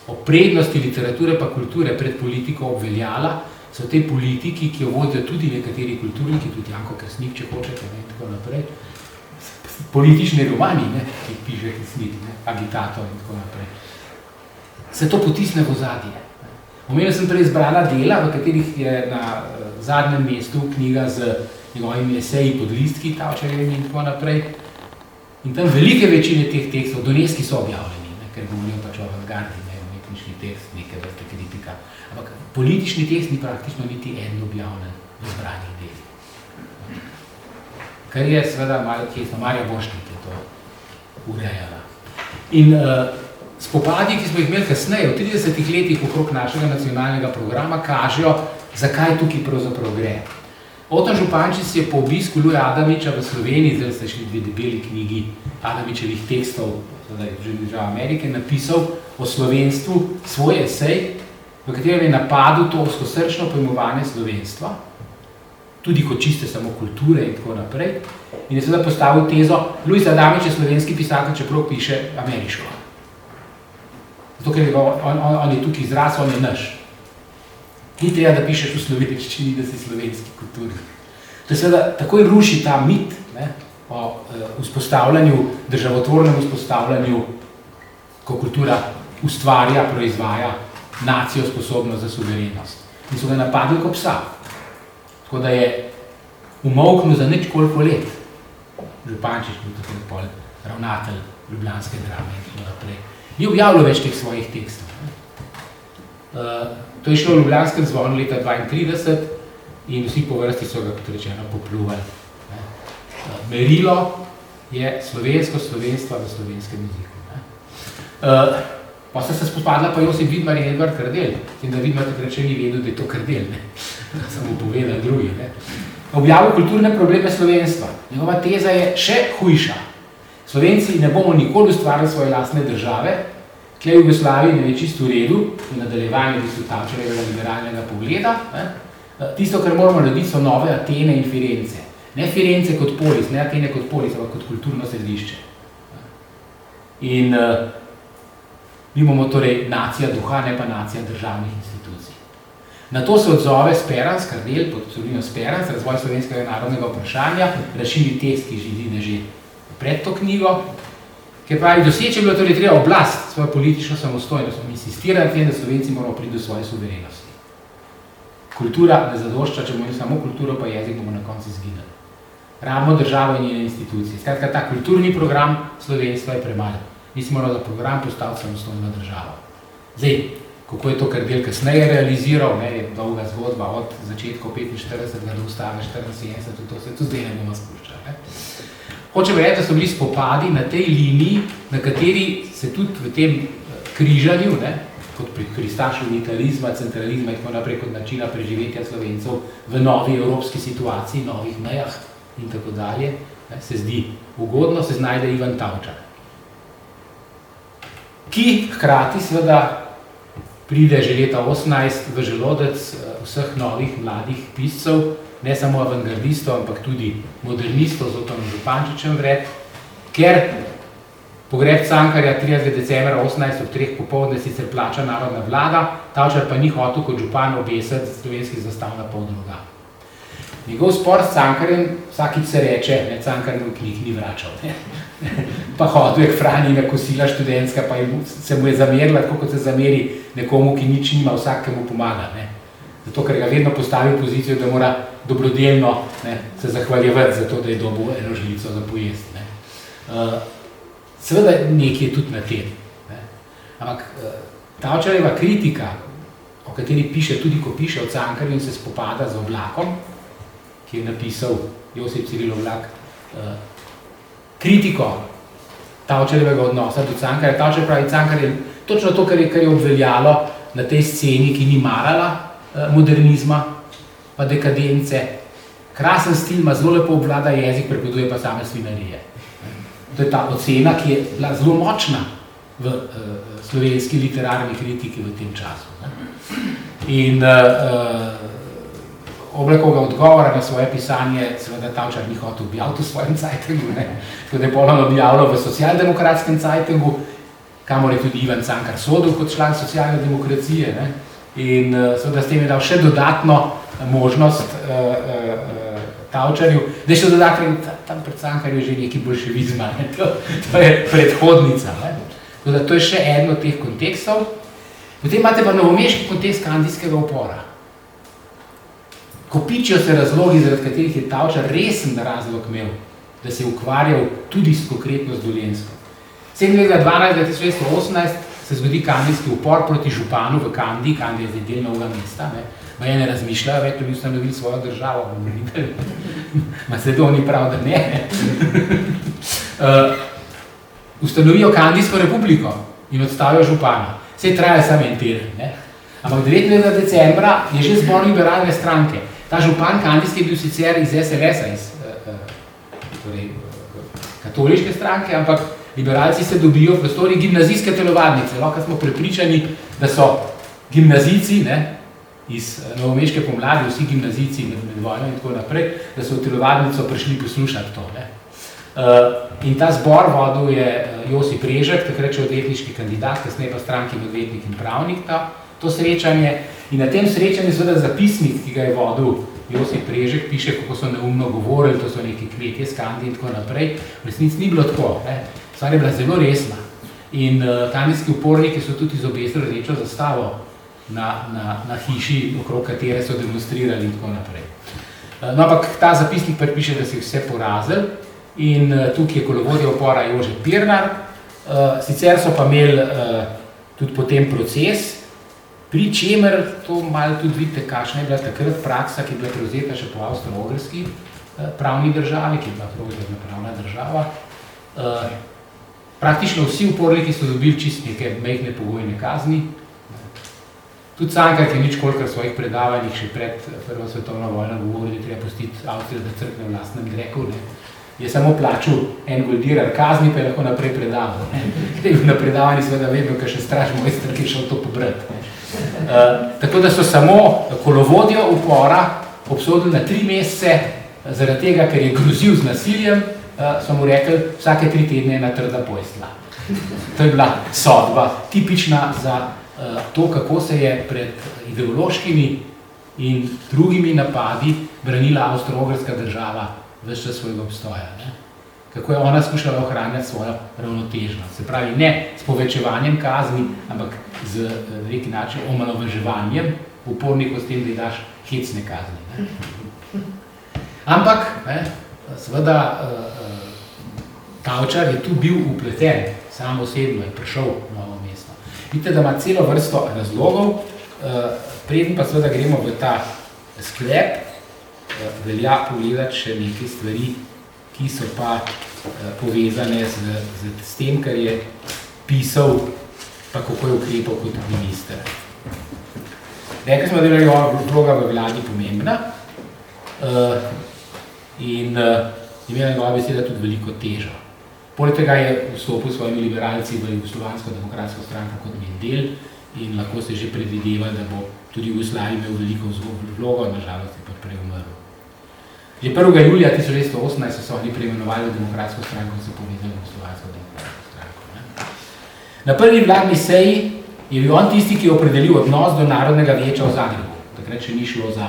o prednosti literature pa kulture pred politiko obveljala, so te politiki, ki jo vodijo tudi nekateri kulturniki, tudi Janko Kersnik, če hočete, in tako naprej, politični romani, ki piše Kersnik, agitator in tako naprej. Se to potisne v ozadje. Omenil sem prej izbrala dela, v katerih je na zadnjem mestu knjiga z njegovimi eseji pod listki, Tavčarjevimi in tako naprej. In tam velike večine teh tekstov, Doneski so objavljeni, ker govorijo pač o avantgardi, umetniški tekst, neke vrste kritika. Ampak politični tekst ni praktično niti en objavljen v zbranih delih. Kar je seveda malo kesno, Marja Bošnik je to urejala. In spopadi, ki smo jih imeli kasneje, v 30 letih okrog našega nacionalnega programa, kažejo, zakaj tukaj pravzaprav gre. Oton Župančič je po obisku Luja Adamiča v Sloveniji, zdaj ste šli dve debeli knjigi Adamičevih tekstov, zdaj že država Amerike, napisal o slovenstvu svoj esej, v katerem je napadel to oskosrčno pojmovanje slovenstva, tudi kot čiste samo kulture in tako naprej, in je seveda postavil tezo, Luj Adamič je slovenski pisatelj, čeprav piše ameriško. Zato, ker on je tukaj izraz, on je naš. Ni treba, da pišeš v slovenščini, da si slovenski kulturnik. To je seveda, takoj ruši ta mit o vzpostavljanju, državotvornem vzpostavljanju, ko kultura ustvarja, proizvaja nacijo sposobnost za suverenost. In so ga napadli kot psa. Tako da je umolknil za nič koliko let. Župančič bil takrat pol ravnatelj ljubljanske drame in tako naprej. Ni objavljal več teh svojih tekstov. To je šlo v Ljubljanskem zvonu leta 1932 in vsi po vrsti so ga, kot rečeno, popljuvali. Merilo je slovensko slovenstva v slovenskem jeziku. Pa sta se spopadla pa Josip Vidmar in Edvard Kardel. In da Vidmar takrat še ni vedel, da je to Kardel. Samo povedal drugi. Objavil kulturne probleme slovenstva. Njegova teza je še hujša. Slovenci ne bomo nikoli ustvarili svoje lastne države, tle v Jugoslaviji ne je čisto v redu, v nadaljevanju Tavčarjevega liberalnega pogleda. Tisto, kar moramo narediti, so nove Atene in Firence. Ne Firence kot polis, ne Atene kot polis, ampak kot kulturno središče. In mi bomo torej nacija duha, ne pa nacija državnih institucij. Na to se odzove Sperans, Kardel, pod pseudonimom Sperans, Razvoj slovenskega narodnega vprašanja, razširi tekst, ki izide že pred to knjigo, ker pravi, doseči je bilo torej treba oblast, svojo politično samostojnost, insistirati na tem, da Slovenci moramo priti do svoje suverenosti. Kultura ne zadošča, če bomo samo kulturo, pa jezik bomo na koncu izginili. Rabimo državo in njene institucije. Skratka, ta kulturni program slovenstva je premalo. Mi smo morali za program postaviti samostojno državo. Zdaj, kako je to Kardel kasneje realiziral, je dolga zgodba od začetkov 45. do ustave 74, to se tudi zdaj ne bomo spuščali. Hočem reči, da so bili spopadi na tej liniji, na kateri se tudi v tem križanju, kot pri pristašu unitarizma, centralizma in tako naprej, kot načina preživetja Slovencev v novi evropski situaciji, novih mejah in tako dalje, se zdi ugodno, se znajde Ivan Tavčar. Ki hkrati seveda pride že leta 18 v želodec vseh novih mladih piscev, ne samo avantgardistov, ampak tudi modernistov z Otonom Župančičem vred, ker pogreb Cankarja 30. decembra 18 ob 3 popoldne sicer plača narodna vlada, Tavčar pa ni hotel kot župan obesiti slovenskih zastav na pol druga. Njegov spor s Cankarjem vsakič se reče, Cankarjev knjig ni vračal. Pa hodil je k Franjina kosila študentska, pa se mu je zamerila, tako kot se zameri nekomu, ki nič nima, vsakemu pomaga. Zato, ker ga vedno postavi v pozicijo, da mora dobrodelno se zahvaljevati za to, da je dobil eno žlico za pojesti. Seveda nekaj je tudi na tem. Ampak Tavčarjeva kritika, o kateri piše tudi, ko piše o Cankarju in se spopada z Oblakom, ki je napisal Josip Ciril Oblak, kritiko Tavčarjevega odnosa do Cankarja. Tavčar pravi, Cankar je točno to, kar je obveljalo na tej sceni, ki ni marala modernizma pa dekadence. Krasen stil ima zelo lepo obvlada jezik, prepoveduje pa same svinarije. To je ta ocena, ki je bila zelo močna v slovenski literarni kritiki v tem času. In Oblakovega odgovora na svoje pisanje seveda Tavčar ni hotel objaviti v svojem Cajtengu, tako da je potem objavljal v socialdemokratskem Cajtengu, kamor je tudi Ivan Cankar sodil kot član socialne demokracije, in seveda s tem je dal še dodatno možnost Tavčarju, da je še dodatno, tam pred Cankarju je že nekaj boljševizma, to je predhodnica. Tako da to je še eno od teh kontekstov. Potem imate pa novomeški kontekst kandijskega upora. Kopičijo se razlogi, zaradi katerih je Tavčar resen razlog imel, da se je ukvarjal tudi konkretno z Dolenjsko. 7.12.1918 se zgodi kandijski upor proti županu v Kandiji, Kandija je zdaj del Novega mesta, ne ne razmišljajo, več bi ustanovili svojo državo, Macedoniji prav, da ne. Ustanovijo Kandijsko republiko in odstavijo župana. Saj traja samo en teden, ampak 9. decembra je že zbor liberalne stranke. Ta župan Kandijski je bil sicer iz SLS-a, iz katoliške stranke, ampak liberalci se dobijo v prostori gimnazijske telovadnice. Lahko smo prepričani, da so gimnazijci, iz novomeške pomladi, vsi gimnazijci med vojno in tako naprej, da so v telovadnico prišli poslušati to. In ta zbor vodil je Josip Režek, takrat še odvetniški kandidat, kasneje pa strankin odvetnik in pravnik, to srečanje. In na tem srečanju seveda zapisnik, ki ga je vodil Josip Režek, piše, kako so neumno govorili, to so neki kmetje s Kandije in tako naprej. V resnici ni bilo tako, stvar je bila zelo resna. In kandijski uporniki so tudi izobesili rdečo zastavo na hiši, okrog katere so demonstrirali in tako naprej. No, ampak ta zapisnik piše, da se je vse porazil in tukaj je kolovodja upora Jože Pirnar. Sicer so pa imeli tudi potem proces, pri čemer, to malo tudi vidite, kakšna je bila takrat praksa, ki je bila prevzeta še po avstro-ogrski pravni državi, ki je bila prevzeta pravna država. Praktično vsi uporniki so dobili čist neke mejhne pogojne kazni. Tudi Cankar, ki je nič kolikor svojih predavanjih še pred Prvo svetovno vojno govoril, da je treba pustiti Avstrijo, da crkne v lastnem dreku, je samo plačal en goldirar kazni, pa je lahko naprej predaval. Na predavanji seveda vedno, ker še straž mojster, ki je šel to pobrati. Tako da so samo kolovodjo upora obsodili na 3 mesece, zaradi tega, ker je grozil z nasiljem, so mu rekli, vsake 3 tedne ena trda pojstla. To je bila sodba, tipična za to, kako se je pred ideološkimi in drugimi napadi branila avstro-ogrska država ves čas svojega obstoja. Kako je ona skušala ohranjati svojo ravnotežnost. Se pravi, ne s povečevanjem kazni, ampak z neki način omalovaževanjem upornikov s tem, da ji daš hecne kazni. Ampak, seveda, Tavčar je tu bil upleten, sam osebno je prišel v Novo mesto. Vidite, da ima celo vrsto razlogov, preden pa seveda gremo v ta sklep, velja pogledati še nekaj stvari, ki so pa povezane s tem, kar je pisal, pa kako je ukrepal kot minister. Rekli smo, da je vloga v vladi pomembna in imela njegova beseda tudi veliko težo. Poleg tega je vstopil s svojimi liberalci v Jugoslovansko demokratsko stranko kot njen del in lahko se že predvideva, da bo tudi Jugoslavij imel veliko vlogo, nažalost je pa prej umrl. Že 1. julija 1918 so oni preimenovali demokratsko stranko in se povezali Jugoslovansko demokratsko stranko. Na prvi vladni seji je bil on tisti, ki je opredelil odnos do Narodnega vijeća v Zagrebu. Takrat še ni šlo za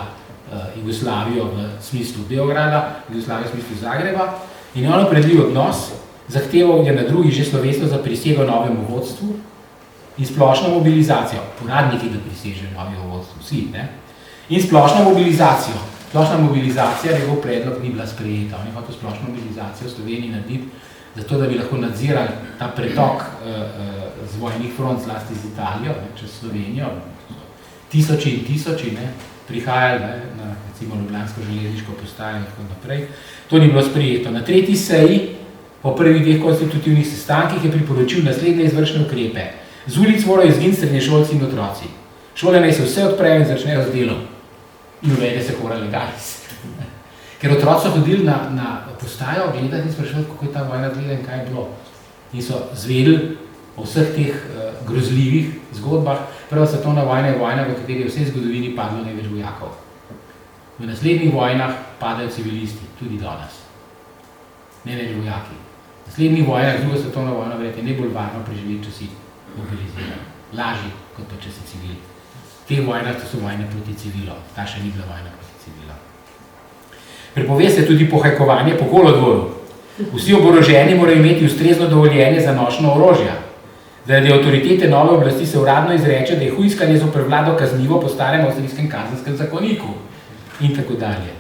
Jugoslavijo v smislu Beograda, Jugoslavijo v smislu Zagreba. In je on opredelil odnos, zahteval je na drugi že slovesno za prisego novemu vodstvu in splošno mobilizacijo. Uradniki, da prisežejo novemu vodstvu, vsi, In splošno mobilizacijo. Splošna mobilizacija, njegov predlog ni bila sprejeta. On je hotel splošno mobilizacijo v Sloveniji narediti, zato da bi lahko nadzirali ta pretok z vojnih front, zlasti z Italijo, čez Slovenijo. Tisoči in tisoči prihajali na recimo Ljubljansko železniško postajo in tako naprej. To ni bilo sprejeto. Na tretji seji, po prvih 2 konstitutivnih sestankih, je priporočil naslednje izvršne ukrepe. Z ulic morajo izginiti srednješolci in otroci. Šole naj se vse odprejo in začnejo z delom. In uvede se hora legalis. Ker otroci so hodili na postajo gledati in spraševati, kako je ta vojna gleda in kaj je bilo. In so zvedeli o vseh teh grozljivih zgodbah. Prva svetovna vojna je vojna, v kateri je v vsej zgodovini padlo največ vojakov. V naslednjih vojnah padajo civilisti, tudi danes. Ne več vojaki. V naslednjih vojnah, druga svetovna vojna, verjete, ne bolj varno preživeti, če si mobiliziran. Lažji, kot pa če si civil. Te vojne, to so vojne proti civilo. Ta še ni bila vojna proti civilo. Prepove se tudi pohajkovanje po kolodvoru. Vsi oboroženi morajo imeti ustrezno dovoljenje za nošnjo orožja. Zaradi avtoritete nove oblasti se uradno izreče, da je hujskanje zoper vlado kaznivo po starem avstrijskem kazenskem zakoniku. In tako dalje.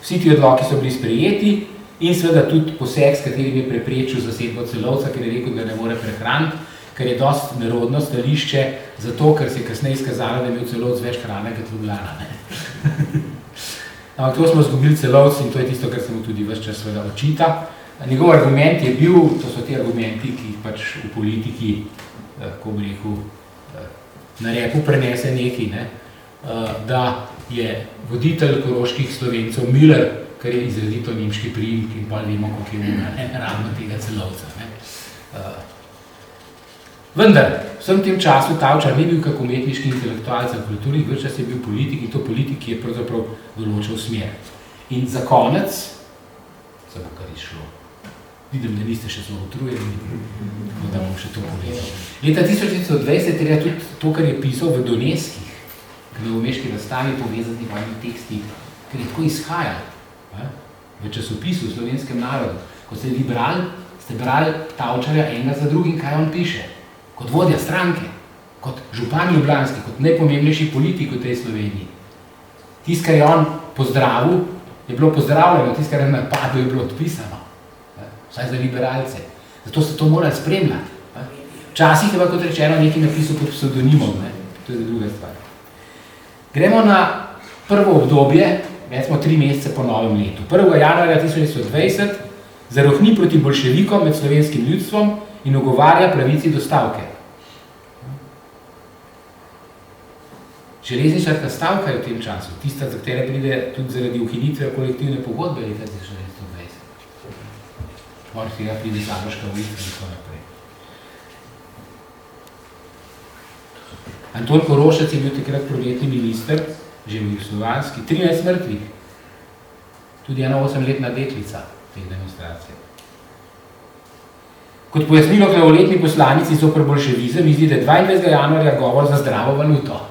Vsi ti odloki so bili sprejeti in seveda tudi poseg, s katerim je preprečil zasedbo Celovca, ker je rekel, da ne more prehraniti, ker je dosti nerodno stališče, zato ker se je kasneje izkazalo, da je imel Celovc več hrane kot Ljubljana. Ampak to smo izgubili Celovc in to je tisto, kar se mu tudi ves čas seveda očita. Njegov argument je bil, to so ti argumenti, ki jih pač v politiki, ko bi rekel, na repu prenese nekaj, da je voditelj koroških Slovencev Miller, kar je izrazito nemški priimek in pa vemo, koliko je ravno tega Celovca. Vendar, v vsem tem času Tavčar ni bil kak umetniški intelektualec v kulturi, več čas je bil politik in to politik, ki je pravzaprav določal smer. In za konec, samo kar je šlo, vidim, da niste še zelo utrujeni, tako da bom še to povedal. Leta 1920 je tudi to, kar je pisal v Doneskih, k novomeški razstavi povezani vojni teksti, ker je tako izhajal v časopisu v Slovenskem narodu. Ko ste brali Tavčarja enega za drugim, kaj on piše. Kot vodja stranke, kot župan ljubljanski, kot najpomembnejši politik v tej Sloveniji. Tisto, kar je on pozdravil, je bilo pozdravljeno, tisto, kar je napadlo, je bilo odpisano. Vsaj za liberalce. Zato so to morali spremljati. Včasih je pa, kot rečeno, nekaj napisal pod pseudonimom, to je druga stvar. Gremo na prvo obdobje, recimo 3 mesece po novem letu. 1. januarja 1920 zarohni proti boljševikom med slovenskim ljudstvom in ogovarja pravici do stavke. Železničarska stavka je v tem času, tista, za katere pride tudi zaradi ukinitve kolektivne pogodbe leta 1920. Morda tega pride Zaloška ulica in tako naprej. Anton Korošec je bil takrat proletni minister, že v jugoslovanski, 13 mrtvih. Tudi ena 8-letna deklica teh demonstracije. Kot pojasnilo k novoletni poslanici zoper bolševizem izide 22. januarja govor za zdravo valuto.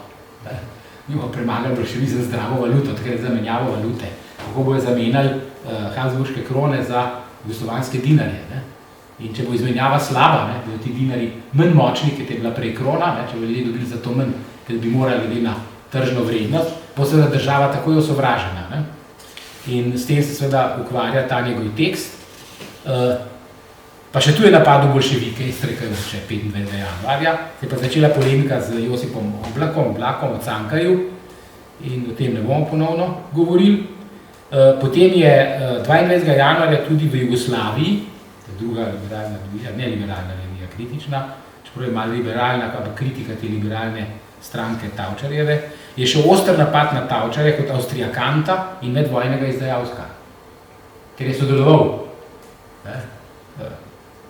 Mi bomo premagali bolševizem za zdravo valuto, takrat zamenjavo valute. Kako bojo zamenjali Habsburške krone za jugoslovanske dinarje. In če bo izmenjava slaba, bodo ti dinari manj močni, ker je bila prej krona, če bo ljudje dobili za to manj, ker bi morali glede na tržno vrednost, bo seveda država takoj osovražena. In s tem se seveda ukvarja ta njegov tekst. Pa še tu je napadl bolševike, iztrekajo še 25. januarja, se je pa začela polemika z Josipom Oblakom o Cankarju in o tem ne bomo ponovno govorili. Potem je 22. januarja tudi v Jugoslaviji, druga liberalna revija, ne liberalna revija, kritična, čeprav je malo liberalna, pa kritika te liberalne stranke Tavčarjeve, je še oster napad na Tavčarja kot avstrijakanta in medvojnega izdajalska, ker je sodeloval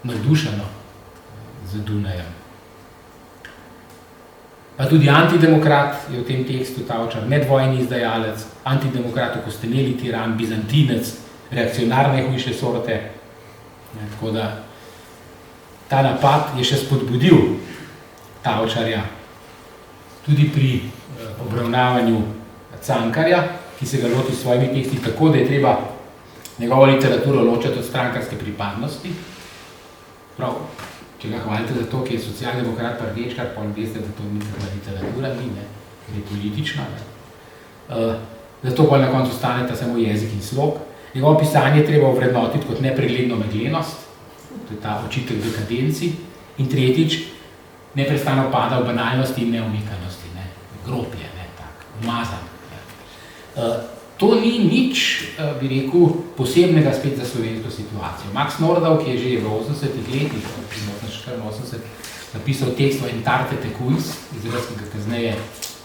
navdušeno z Dunajem. Pa tudi antidemokrat je v tem tekstu Tavčar, medvojni izdajalec, antidemokrat, okosteneli tiran, bizantinec, reakcionar najhujše sorte. Tako da ta napad je še spodbudil Tavčarja tudi pri obravnavanju Cankarja, ki se ga loti s svojimi teksti tako, da je treba njegovo literaturo ločati od strankarske pripadnosti. Prav, če ga hvalite za to, ki je socialdemokrat pa rdečkar, pa veste, da to ni literatura, ker je politična. zato pa na koncu staneta samo jezik in slog. Njegovo pisanje treba ovrednotiti kot nepregledno meglenost, to je ta očitek dekadenci, in tretjič, neprestano pada v banalnosti in neumikanosti, ne, grob je, ne, tak, umazan. To ni nič, bi rekel, posebnega spet za slovensko situacijo. Max Nordau, ki je že v 80-ih letih, 1984, napisal tekst o Entarte Tecuis, izraz, ki ga kasneje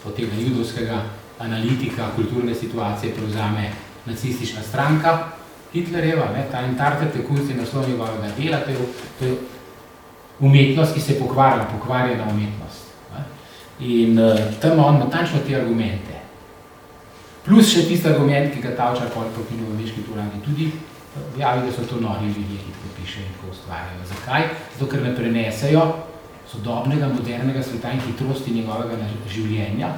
po tega judovskega analitika kulturne situacije prevzame nacistična stranka Hitlerjeva, ne, ta Entarte Tecuis je naslov njegovega dela, to je umetnost, ki se je pokvarjena umetnost. Ne. In tam on natančno te argumente. Plus še tisti argument, ki ga Tavčar proti novomeški turagi tudi objavi, da so to nori ljudje, ki tako piše in tako ustvarjajo. Zakaj? Zato, ker ne prenesejo sodobnega, modernega sveta in hitrosti njegovega življenja,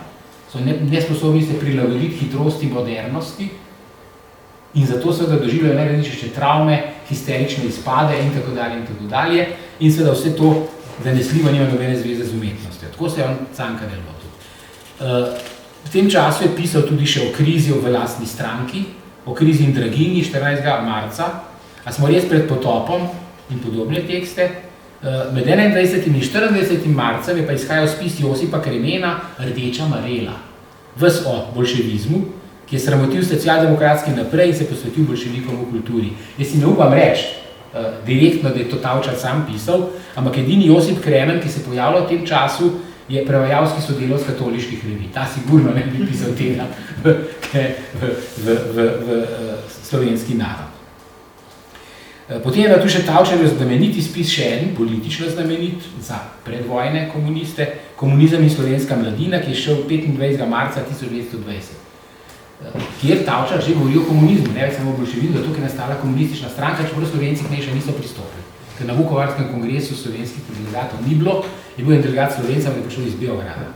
so nesposobni se prilagoditi hitrosti modernosti in zato seveda doživljajo najrazličnejše travme, histerične izpade in tako dalje, in seveda vse to zanesljivo nima nobene zveze z umetnostjo. Tako se je on Cankarja lotil. V tem času je pisal tudi še o krizi v lastni stranki, o krizi in draginji 14. marca, a smo res pred potopom in podobne tekste. Med 21. in 24. marcem je pa izhajal spis Josipa Kremena Rdeča marela, ves o bolševizmu, ki je sramotil socialdemokratski naprej in se posvetil bolševikom v kulturi. Jaz si ne upam reči direktno, da je to Tavčar sam pisal, ampak edini Josip Kremen, ki se pojavlja v tem času, je prevajalski sodelavec katoliških revij. Ta sigurno ne bi pisal tega v slovenski narod. Potem je tu še Tavčarjev znameniti spis, še en politično znamenit za predvojne komuniste, Komunizem in slovenska mladina, ki je šel 25. marca 1920. Kjer Tavčar že govori o komunizmu, ne več samo o bolševizmu, zato, ker je nastala komunistična stranka, čeprav Slovenci k njej še niso pristopili. Ker na Vukovarskem kongresu slovenskih delegatov ni bilo, je bil en delegat Slovenca, ki je prišel iz Beograda.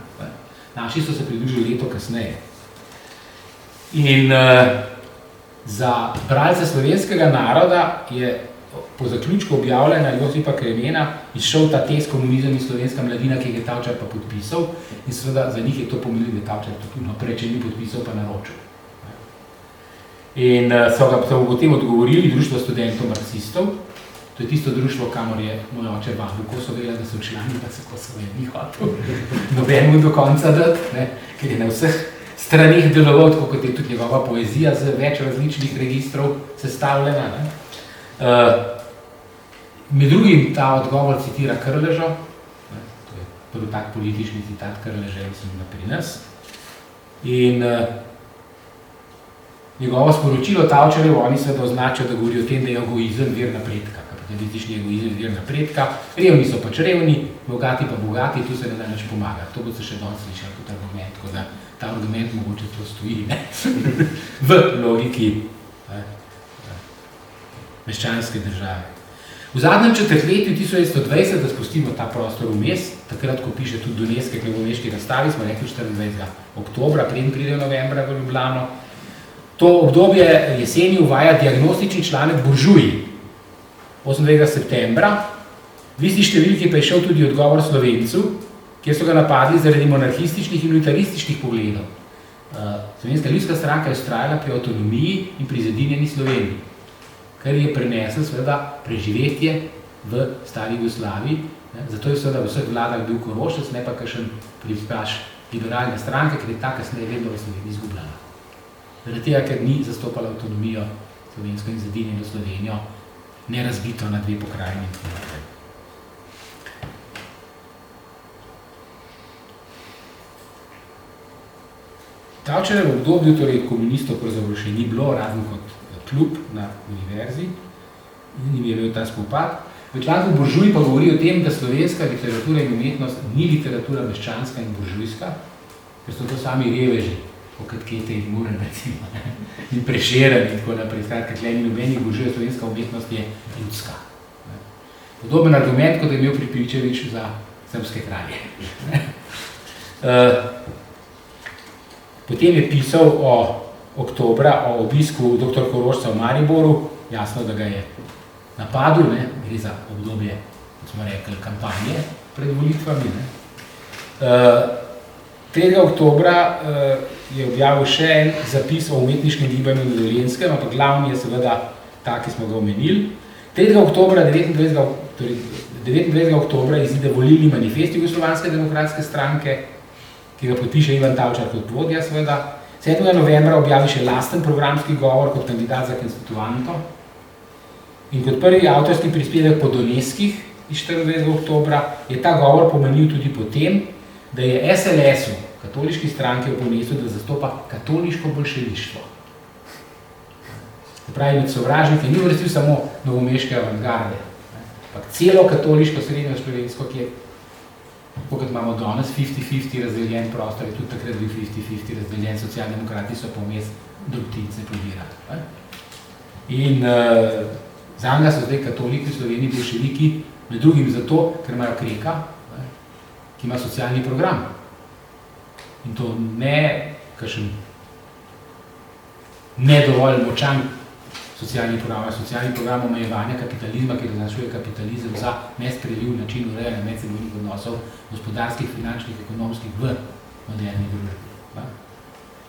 Naši so se pridružili leto kasneje. In za bralce slovenskega naroda je po zaključku objavljena Josipa Kremena izšel ta tekst Komunizem in slovenska mladina, ki je Tavčar pa podpisal, in seveda za njih je to pomenilo, da je Tavčar tudi naprej, če ni podpisal, pa naročil. In so ga potem odgovorili Društvo študentov marksistov. To je tisto društvo, kamor je moj oče vabil Kosovela, da so člani, pa se Kosovela ni hotel nobenemu do konca dati, ne, ker je na vseh straneh deloval, tako kot je tudi njegova poezija z več različnih registrov sestavljena. Ne. Med drugim ta odgovor citira Krležo, ne, to je prvi tak politični citat Krleža, mislim, da pri nas. In njegovo sporočilo Tavčarjev, oni seveda označijo, da govori o tem, da je egoizem vir napredka. Kapitalistični egoizem vir napredka. Revni so pač revni, bogati pa bogati, tu se ne da nič pomagati. To bo se še danes slišal kot argument, tako da ta argument mogoče to stoji, ne? V logiki meščanske države. V zadnjem četrtletju 1920, da spustimo ta prostor vmes, takrat, ko piše tudi Donetske k novomeški razstavi, smo rekli 24. oktobra, preden pride novembra v Ljubljano, to obdobje jeseni uvaja diagnostični članek Buržuji. 28. septembra, v isti številki pa je šel tudi odgovor Slovencu, kjer so ga napadli zaradi monarhističnih in militarističnih pogledov. Slovenska ljudska stranka je vztrajala pri avtonomiji in pri zedinjeni Sloveniji, kar je preneslo seveda preživetje v stari Jugoslaviji, zato je seveda v vseh vladah bil Korošec, ne pa kakšen pristaš liberalne stranke, ker je ta kasneje vedno v Sloveniji izgubljala. Zaradi tega, ker ni zastopala avtonomijo slovensko in zedinjeno Slovenijo, nerazbito na dve pokrajini in tako naprej. Tavčarjev obdobju, torej komunistov pravzaprav še ni bilo, razen kot klub na univerzi, in je imel ta spopad. V članku Buržuji pa govori o tem, da slovenska literatura in umetnost ni literatura meščanska in buržujska, ker so to sami reveži, kot Kete in Muren, recimo, in Prešeren in tako naprej. Skratka, tle ni nobenih buržujev, slovenska umetnost je ljudska. Podoben argument, kot je imel Pripičevič za srbske kralje. Potem je pisal o oktobra, o obisku dr. Korošca v Mariboru, jasno, da ga je napadel, ne, gre za obdobje, kot smo rekli, kampanje pred volitvami, ne. 3. oktobra je objavil še en zapis o umetniškem gibanju na Dolenjskem, ampak glavni je seveda ta, ki smo ga omenili. 3. oktobra, 29. oktobra izide volilni manifest Jugoslovanske demokratske stranke, ki ga podpiše Ivan Tavčar kot vodja, seveda. 7. novembra objavi še lasten programski govor kot kandidat za konstituanto. In kot prvi avtorski prispevek po Doneskih iz 24. oktobra je ta govor pomenil tudi potem, da je SLS-u, katoliški stranki, oponesel, da zastopa katoliško boljševištvo. Se pravi, med sovražniki ni uvrstil samo novomeške avantgarde, ampak celo katoliško srednjo slovensko, ki je, kot imamo danes, 50-50 razdeljen prostor, je tudi takrat bil 50-50 razdeljen, socialdemokrati so pomes drobtice pobirali. In zanga so zdaj katoliki v Sloveniji boljševiki, med drugim zato, ker imajo Kreka, ki ima socialni program. In to ne kakšen ne dovolj močan socialni program omejevanja kapitalizma, ki raznašuje kapitalizem za nesprejemljiv način urejanja medsebojnih odnosov, gospodarskih, finančnih, ekonomskih v moderni družbi.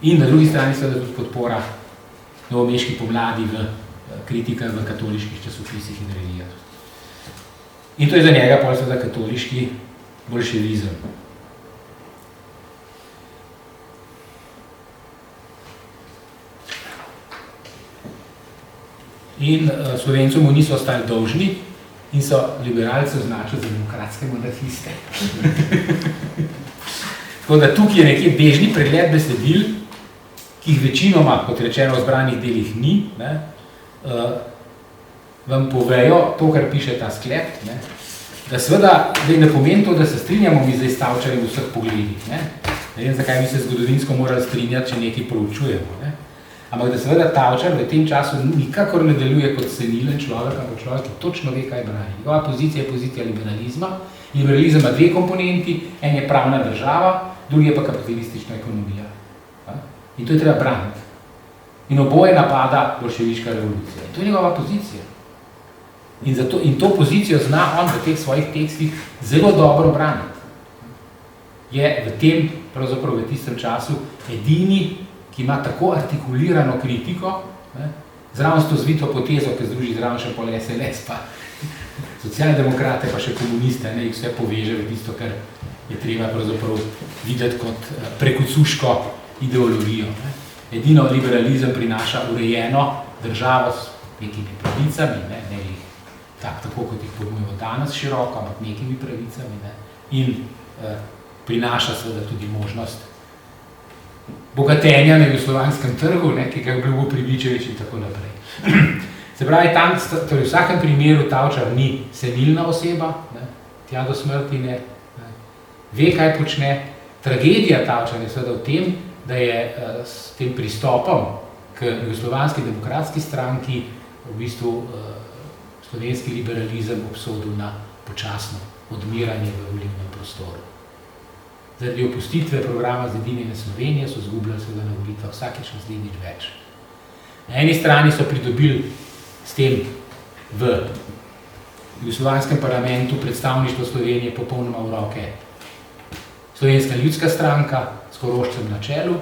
In na drugi strani seveda tudi podpora novomeški pomladi v kritika v katoliških časopisih in revijah. In to je za njega pol seveda katoliški boljševizem. In Slovencov mu niso ostali dolžni in so liberalce označili za demokratske monarhiste. Tako da tukaj je nekje bežni pregled besedil, ki jih večinoma, kot rečeno, v zbranih delih ni, vam povejo to, kar piše ta sklep, da seveda ne pomeni to, da se strinjamo mi zdaj s Tavčarjem v vseh pogledih. Ne vem, zakaj bi se zgodovinsko morali strinjati, če nekaj proučujemo. Ampak da seveda Tavčar v tem času nikakor ne deluje kot senilen človek, ampak človek, ki točno ve, kaj brani. Njegova pozicija je pozicija liberalizma. Liberalizem ima dve komponenti, en je pravna država, drugi je pa kapitalistična ekonomija. In to je treba braniti. In oboje napada boljševiška revolucija. In to je njegova pozicija. In to pozicijo zna on v teh svojih tekstih zelo dobro braniti. Je v tem, pravzaprav v tistem času, edini, ki ima tako artikulirano kritiko, zraven s to zvito potezo, ki združi zraven še pol SLS, pa socialne demokrate, pa še komuniste, jih vse poveže v tisto, kar je treba pravzaprav videti kot prekucuško ideologijo. Edino liberalizem prinaša urejeno državo s nekimi pravicami, ne jih tako, kot jih pojmujemo danes široko, ampak nekimi pravicami, in prinaša seveda tudi možnost bogatenja na jugoslovanskem trgu, ki ga je obljubil Pribičević in tako naprej. Se pravi, tam, torej v vsakem primeru Tavčar ni senilna oseba, tja do smrti ne, ve, kaj počne. Tragedija Tavčar je seveda v tem, da je s tem pristopom k jugoslovanski demokratski stranki v bistvu slovenski liberalizem obsodil na počasno odmiranje v volilnem prostoru. Zaradi opustitve programa Zedinjene Slovenije so zgubljali seveda na volitvah vsakeč naslednjič več. Na eni strani so pridobili s tem v jugoslovanskem parlamentu predstavništvo Slovenije popolnoma v roke Slovenska ljudska stranka s Korošcem na čelu,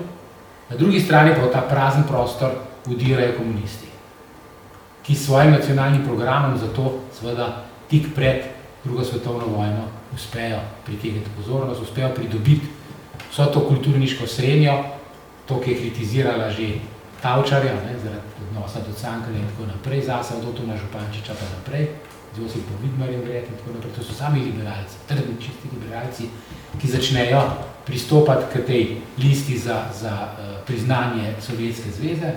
na drugi strani pa v ta prazen prostor vdirajo komunisti, ki s svojim nacionalnim programom zato seveda tik pred drugo svetovno vojno uspejo pritegniti pozornost, uspejo pridobiti vso to kulturniško srenjo, to, ki je kritizirala že Tavčarja, zaradi odnosa do Cankarja in tako naprej, zase od Otona Župančiča pa naprej, z Josipom Vidmarjem vred in tako naprej. To so sami liberalci, trdni čisti liberalci, ki začnejo pristopati k tej listi za priznanje Sovjetske zveze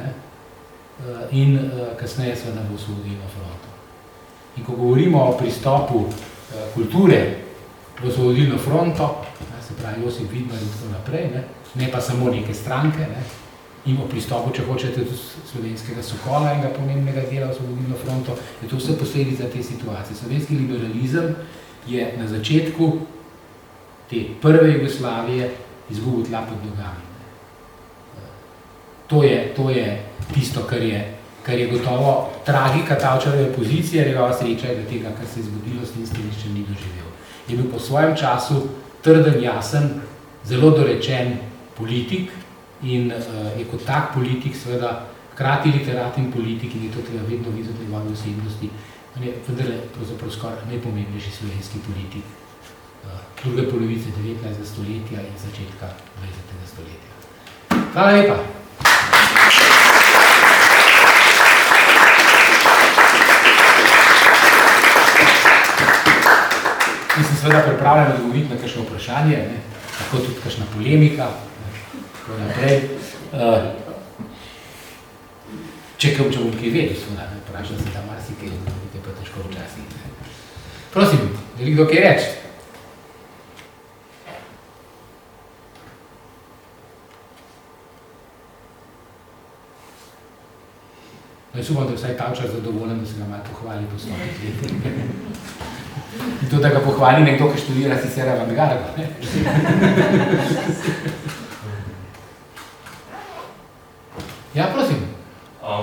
in kasneje seveda v Osvobodilno fronto. In ko govorimo o pristopu kulture v Osvobodilno fronto, se pravi Josip Vidmar in tako naprej, ne pa samo neke stranke, in o pristopu, če hočete, tudi slovenskega Sokola, enega pomembnega dela v Osvobodilno fronto, je to vse posledica te situacije. Slovenski liberalizem je na začetku te prve Jugoslavije izgubil tla pod nogami. To je tisto, kar je gotovo tragika Tavčarjeve pozicije, njegova sreča je, da tega, kar se je zgodilo, s tem nihče ni doživel. Je bil po svojem času trden, jasen, zelo dorečen politik in je kot tak politik seveda hkrati literat in politik in je to treba vedno videti v njegovi osebnosti. On je vendarle pravzaprav skoraj najpomembnejši slovenski politik druge polovice 19. stoletja in začetka 20. stoletja. Hvala lepa! In sem seveda pripravljen odgovoriti na kakšno vprašanje, lahko tudi kakšna polemika, tako naprej. Če bom kaj vedel, seveda, vprašam se da marsikaj, nekaj pa težko včasih. Prosim, želi kdo kaj reči? Jaz upam, da je vsaj Tavčar zadovoljen, da se ga malo pohvali po 100 letih. In to, da ga pohvali nekdo, ki študira sicer avantgardo, ne? Ja, prosim. A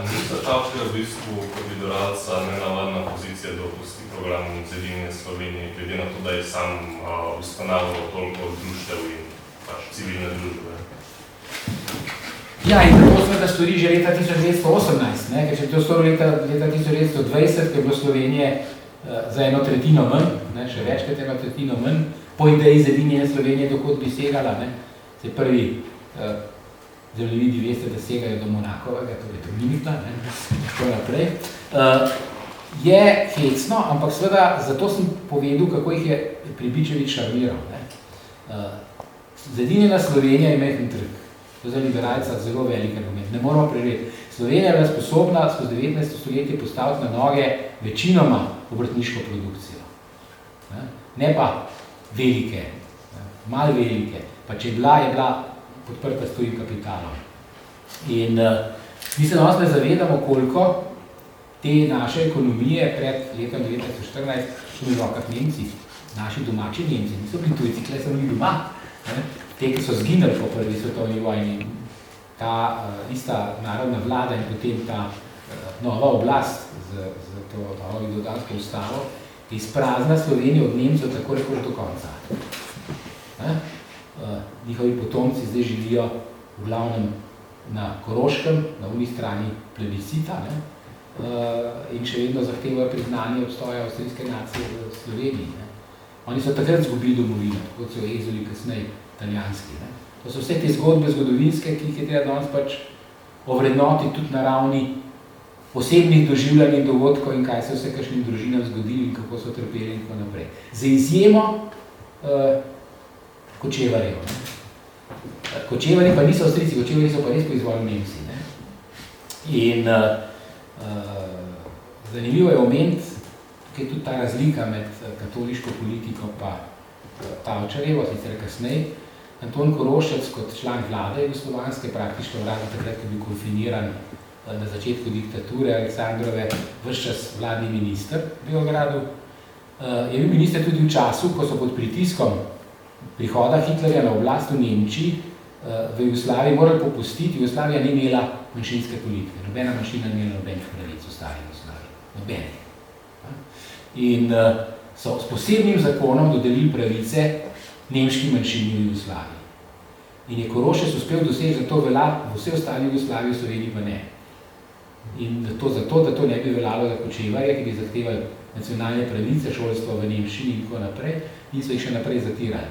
ni za Tavčarja v bistvu kot liberalca nenavadna pozicija, da opusti program Zedinjene Slovenije, glede na to, da je sam ustanavljal toliko društev in pač civilne družbe? Ja, in tako seveda stori že leta 1918, ne? Ker če bi to storil leta 1920, ko je bilo Slovenije za 1/3 manj, ne? Še več kot 1/3 manj, po ideji Zedinjene Slovenije, dokot bi segala, ne? Se prvi zemljevidi veste, da segajo do Monakovega, torej do Mimika, ne? Tako naprej. Je hecno, ampak seveda zato sem povedal, kako jih je Pribičevič šarmiral, ne? Zedinjena Slovenija je majhen trg. To je za liberalca zelo velik argument. Ne moramo preveriti. Slovenija je bila sposobna skozi 19. stoletje postaviti na noge večinoma obrtniško produkcijo. Ne pa velike, malo velike. Pa če je bila podprta s tujim kapitalom. In mi se danes ne zavedamo, koliko te naše ekonomije pred letom 1914 so bili v rokah Nemci, naši domači Nemci, niso bili tujci, kle so bili doma. Te, ki so zginili po prvi svetovni vojni, ta ista narodna vlada in potem ta nova oblast z to novo ljubljansko ustavo, izprazna Slovenijo od Nemcev tako rekoč do konca. Njihovi potomci zdaj živijo v glavnem na Koroškem, na uni strani plebiscita, ne? In še vedno zahtevajo priznanje obstoja avstrijske nacije v Sloveniji. Ne? Oni so takrat zgubili domovino, kot so Ezoli kasneje italijanski. Ne? To so vse te zgodbe zgodovinske, ki jih je treba danes pač ovrednoti tudi na ravni osebnih doživljanj in dogodkov in kaj se vse kakšnim družinam zgodili in kako so trpeli in tako naprej. Za izjemo kočevarjev. Kočevarji pa niso Avstrijci, kočevarji so pa res po izvoju Nemci. Ne? In zanimivo je omeniti, tukaj je tudi ta razlika med katoliško politiko pa Tavčarjevo, sicer kasneje. Anton Korošec kot član vlade jugoslovanske, praktično vlade takrat, ko je bil konfiniran na začetku diktature Aleksandrove, ves čas vladni minister v Beogradu. Je bil minister tudi v času, ko so pod pritiskom prihoda Hitlerja na oblast v Nemčiji v Jugoslaviji morali popustiti. Jugoslavija ni imela manjšinske politike. Nobena manjšina ni imela nobenih pravic v stari Jugoslaviji. Nobenih. In so s posebnim zakonom dodelili pravice nemški manjšini v Jugoslaviji. In je Korošec uspel doseči, da to velja v vse ostali Jugoslaviji, v Sloveniji pa ne. In zato, da to ne bi veljalo za kočevarje, ki bi zahtevali nacionalne pravice, šolstvo v Nemščini in tako naprej, in so jih še naprej zatirali.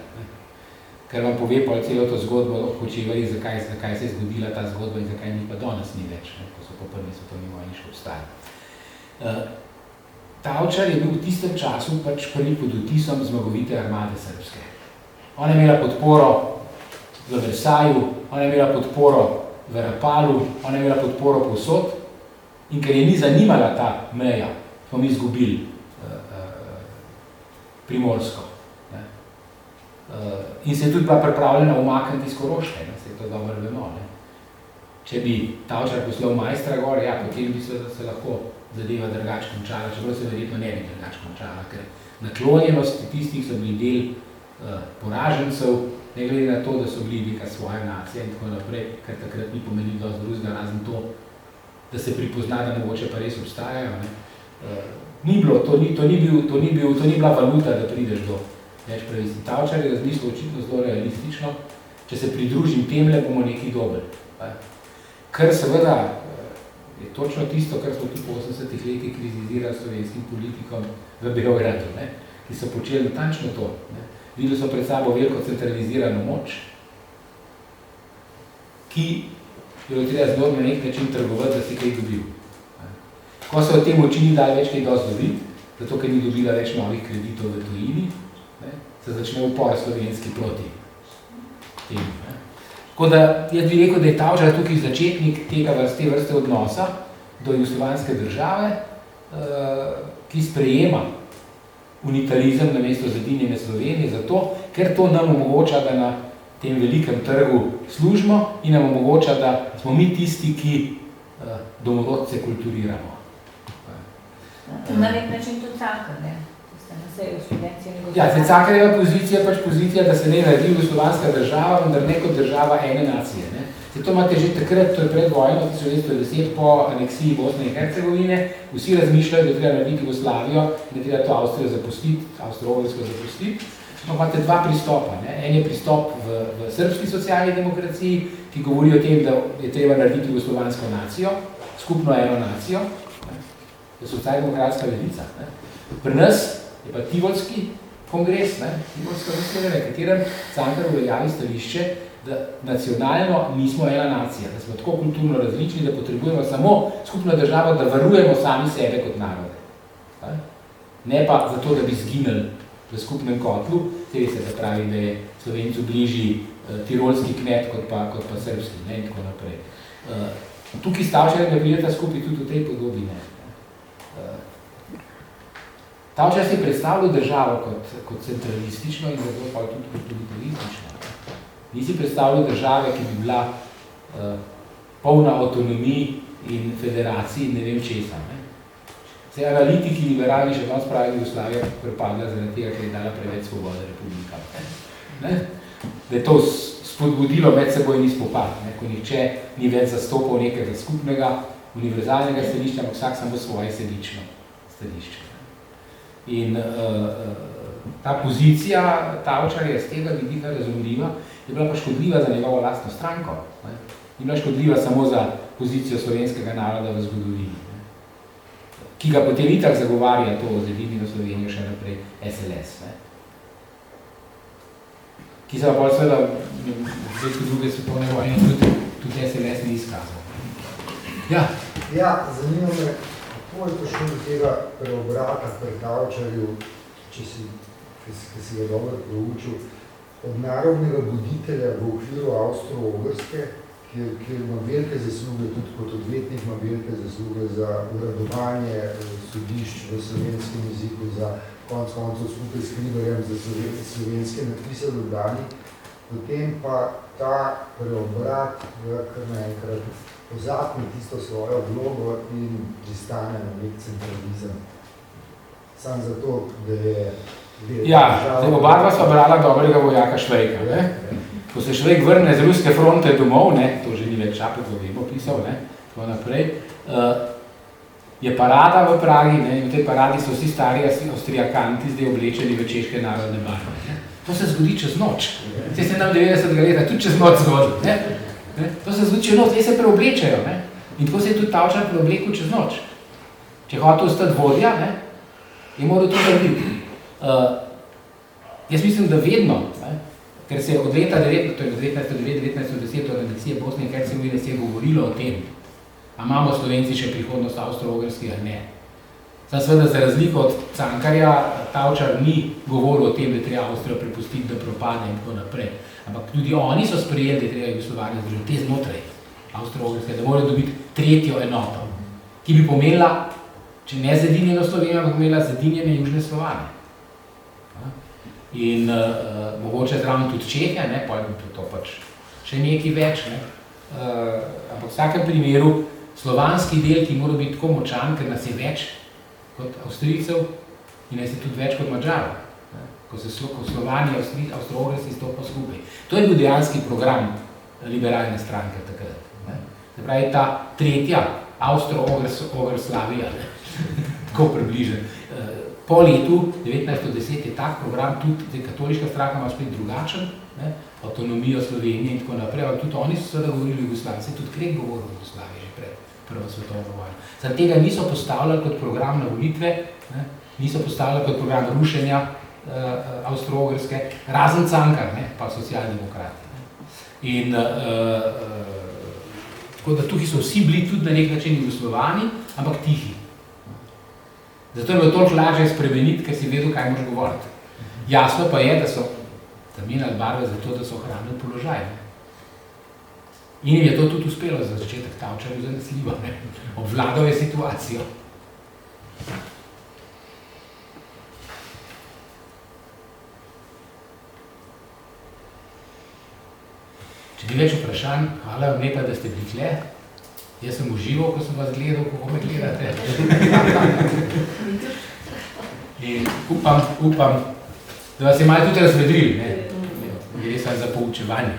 Ker vam pove pa celo to zgodbo o kočevarjih, zakaj se je zgodila ta zgodba in zakaj ni pa danes ni več, ko so po prvi svetovni vojni še obstali. Tavčar je bil v tistem času pač prvi pod vtisom zmagovite armade srpske. Ona je imela podporo v Versaju, ona je imela podporo v Rapalu, ona je imela podporo povsod in ker je ni zanimala ta meja, smo mi izgubili Primorsko. Ne? In se je tudi bila pripravljena umakniti iz Koroške, ne? Se to dobro vemo. Ne? Če bi Tavčar poslal majstra gor, ja, potem bi se lahko zadeva drugače končala, čeprav se verjetno ne bi drugače končala, ker naklonjenosti tistih so bili del poražencev, ne glede na to, da so bili neka svoja nacija in tako naprej, ker takrat ni pomenilo dosti drugega, razen to, da se pripozna, da mogoče pa res obstajajo. Ne. Ni bilo, to ni bila valuta, da prideš do več pravici. Tavčar je razmislil očitno zelo realistično, če se pridružim temle, bomo nekaj dober. Kar seveda je točno tisto, kar smo tudi po 80-ih letih kritizirali slovenskim politikom v Beogradu, ki so počeli natančno to. Videli so pred sabo veliko centralizirano moč, ki jo treba zelo na nek način trgovati, da si kaj dobil. Ko se v tem moči ni dali več kaj dosti dobiti, zato ker ni dobila več novih kreditov v tujini, se začne upor slovenski proti tem. Tako da, jaz bi rekel, da je Tavčar tukaj začetnik te vrste odnosa do jugoslovanske države, ki sprejema unitarizem namesto zedinjene Slovenije, zato, ker to nam omogoča, da na tem velikem trgu služimo in nam omogoča, da smo mi tisti, ki domorodce kulturiramo. To na nek način tudi Cankar, ne? Ja, Cankarjeva pozicija je pač pozicija, da se ne naredi jugoslovanska država, vendar ne kot država ene nacije. To imate že takrat, to je pred vojno, 1910, po aneksiji Bosne in Hercegovine, vsi razmišljajo, da treba narediti Jugoslavijo, da treba to Avstrijo zapustiti, Avstro-Ogrsko zapustiti. Imate dva pristopa. En je pristop v srbski socialni demokraciji, ki govori o tem, da je treba narediti jugoslovansko nacijo, skupno eno nacijo, je socialno-demokratska levica. Pri nas je pa Tivolski kongres, Tivolska mislenja, v katerem Cankar uveljavi stališče, da nacionalno nismo ena nacija, da smo tako kulturno različni, da potrebujemo samo skupno državo, da varujemo sami sebe kot narode. Ne pa zato, da bi zginili v skupnem kotlu, se veste, da pravi, da je Slovencu bližji tirolski kmet kot pa srbski, in tako naprej. Tukaj s Tavčarjem je prijeta skupaj tudi v tej podobi. Tavčar si predstavljal državo kot centralistično in zato pa tudi kot totalitaristično. Nisi predstavljal države, ki bi bila polna avtonomij in federacij, ne vem česa. Se analitiki liberalni še danes pravi, da Jugoslavija prepadla zaradi tega, ker je dala preveč svobode republika. Da je to spodbudilo medsebojni spopad, ko nihče ni več zastopal nekega skupnega, univerzalnega stališča, ampak vsak samo svoje sedično stališče. In ta pozicija Tavčarja z tega vidika razumljiva, je bila pa škodljiva za njegovo lastno stranko. Ni bila škodljiva samo za pozicijo slovenskega naroda v zgodovini, ki ga potem itak zagovarja to zedinjeno Slovenijo še naprej SLS. Ki se pa bolj seveda v začetku druge svetovne vojne tudi SLS ni izkazal. Ja, zanima me, kako je prišlo do tega preobrata pri Tavčarju, ki si ga dobro proučil, od narodnega voditelja v okviru Avstro-Ogrske, kjer ima velike zasluge, tudi kot odvetnik ima velike zasluge za uradovanje sodišč v slovenskem jeziku, za konec koncev skupaj s Krivarjem za slovenske nadpise v Ljubljani. Potem pa ta preobrat, kar naenkrat pozapne tisto svojo vlogo in pristane na nek centralizem. Sam zato, da je... Oba dva sva brala dobrega vojaka Švejka. Ko se Švejk vrne z ruske fronte domov, to že ni več Čapek v Vemo pisal, tako naprej, je parada v Pragi, in v tej paradi so vsi stari avstrijakanti zdaj oblečeni v češke narodne barve. To se zgodi čez noč. Se nam 90 leta tudi čez noč zgodi. To se zgodi čez noč, zdaj se preoblečajo. In tako se je tudi Tavčar preoblekel čez noč. Če hotel ostati vodja, je moral to narediti. Jaz mislim, da vedno, ker se je od leta 1909-1910 od aneksije Bosne in Hercegovine se je govorilo o tem, a imamo Slovenci še prihodnost Avstro-Ogrski ali ne. Sam seveda za razliko od Cankarja, Tavčar ni govoril o tem, da treba Avstrijo prepustiti, da propade in tako naprej. Ampak tudi oni so sprejeli, da treba Jugoslavije združiti te znotraj Avstro-Ogrske, da morajo dobiti tretjo enoto, ki bi pomenila, če ne zedinjeno Slovenijo, bi pomenila zedinjene Južne Slovane. In mogoče zraven tudi Čehe, pa je to pač še nekaj več. Ampak v vsakem primeru slovanski del, ki mora biti tako močan, ker nas je več kot Avstrijcev in nas je tudi več kot Madžarov. Ko Slovani in Avstro-Ogrski stopa skupaj. To je bil dejanski program liberalne stranke takrat. Se pravi, ta tretja Avstro-Ogrslavija, tako približen. po letu 1910 je tak program, tudi katoliška stranka ima spet drugačen, ne, avtonomijo Slovenije in tako naprej, ali tudi oni so seveda govorili o Jugoslaviji, se tudi Krek govoril o Jugoslaviji že pred Prvo svetovno vojno. Zdaj tega niso postavljali kot program na volitve, ne, niso postavljali kot program rušenja Avstro-Ogrske, razen Cankar, ne, pa socialdemokrati. Ne. In tako da tukaj so vsi bili tudi na nek način Jugoslovani, ampak tihi. Zato je bilo toliko lažje spremeniti, ker si vedel, kaj moraš govoriti. Jasno pa je, da so menjali barve zato, da so ohranili položaj. Ne. In jim je to tudi uspelo za začetek Tavčarju zanesljivo. Ne. Obvladal je situacijo. Če ni več vprašanj, hvala vam lepa, da ste bili tle. Jaz sem užival, ko sem vas gledal, kako me gledate. In upam, da vas je malo tudi razvedril, ne? Gre samo za poučevanje.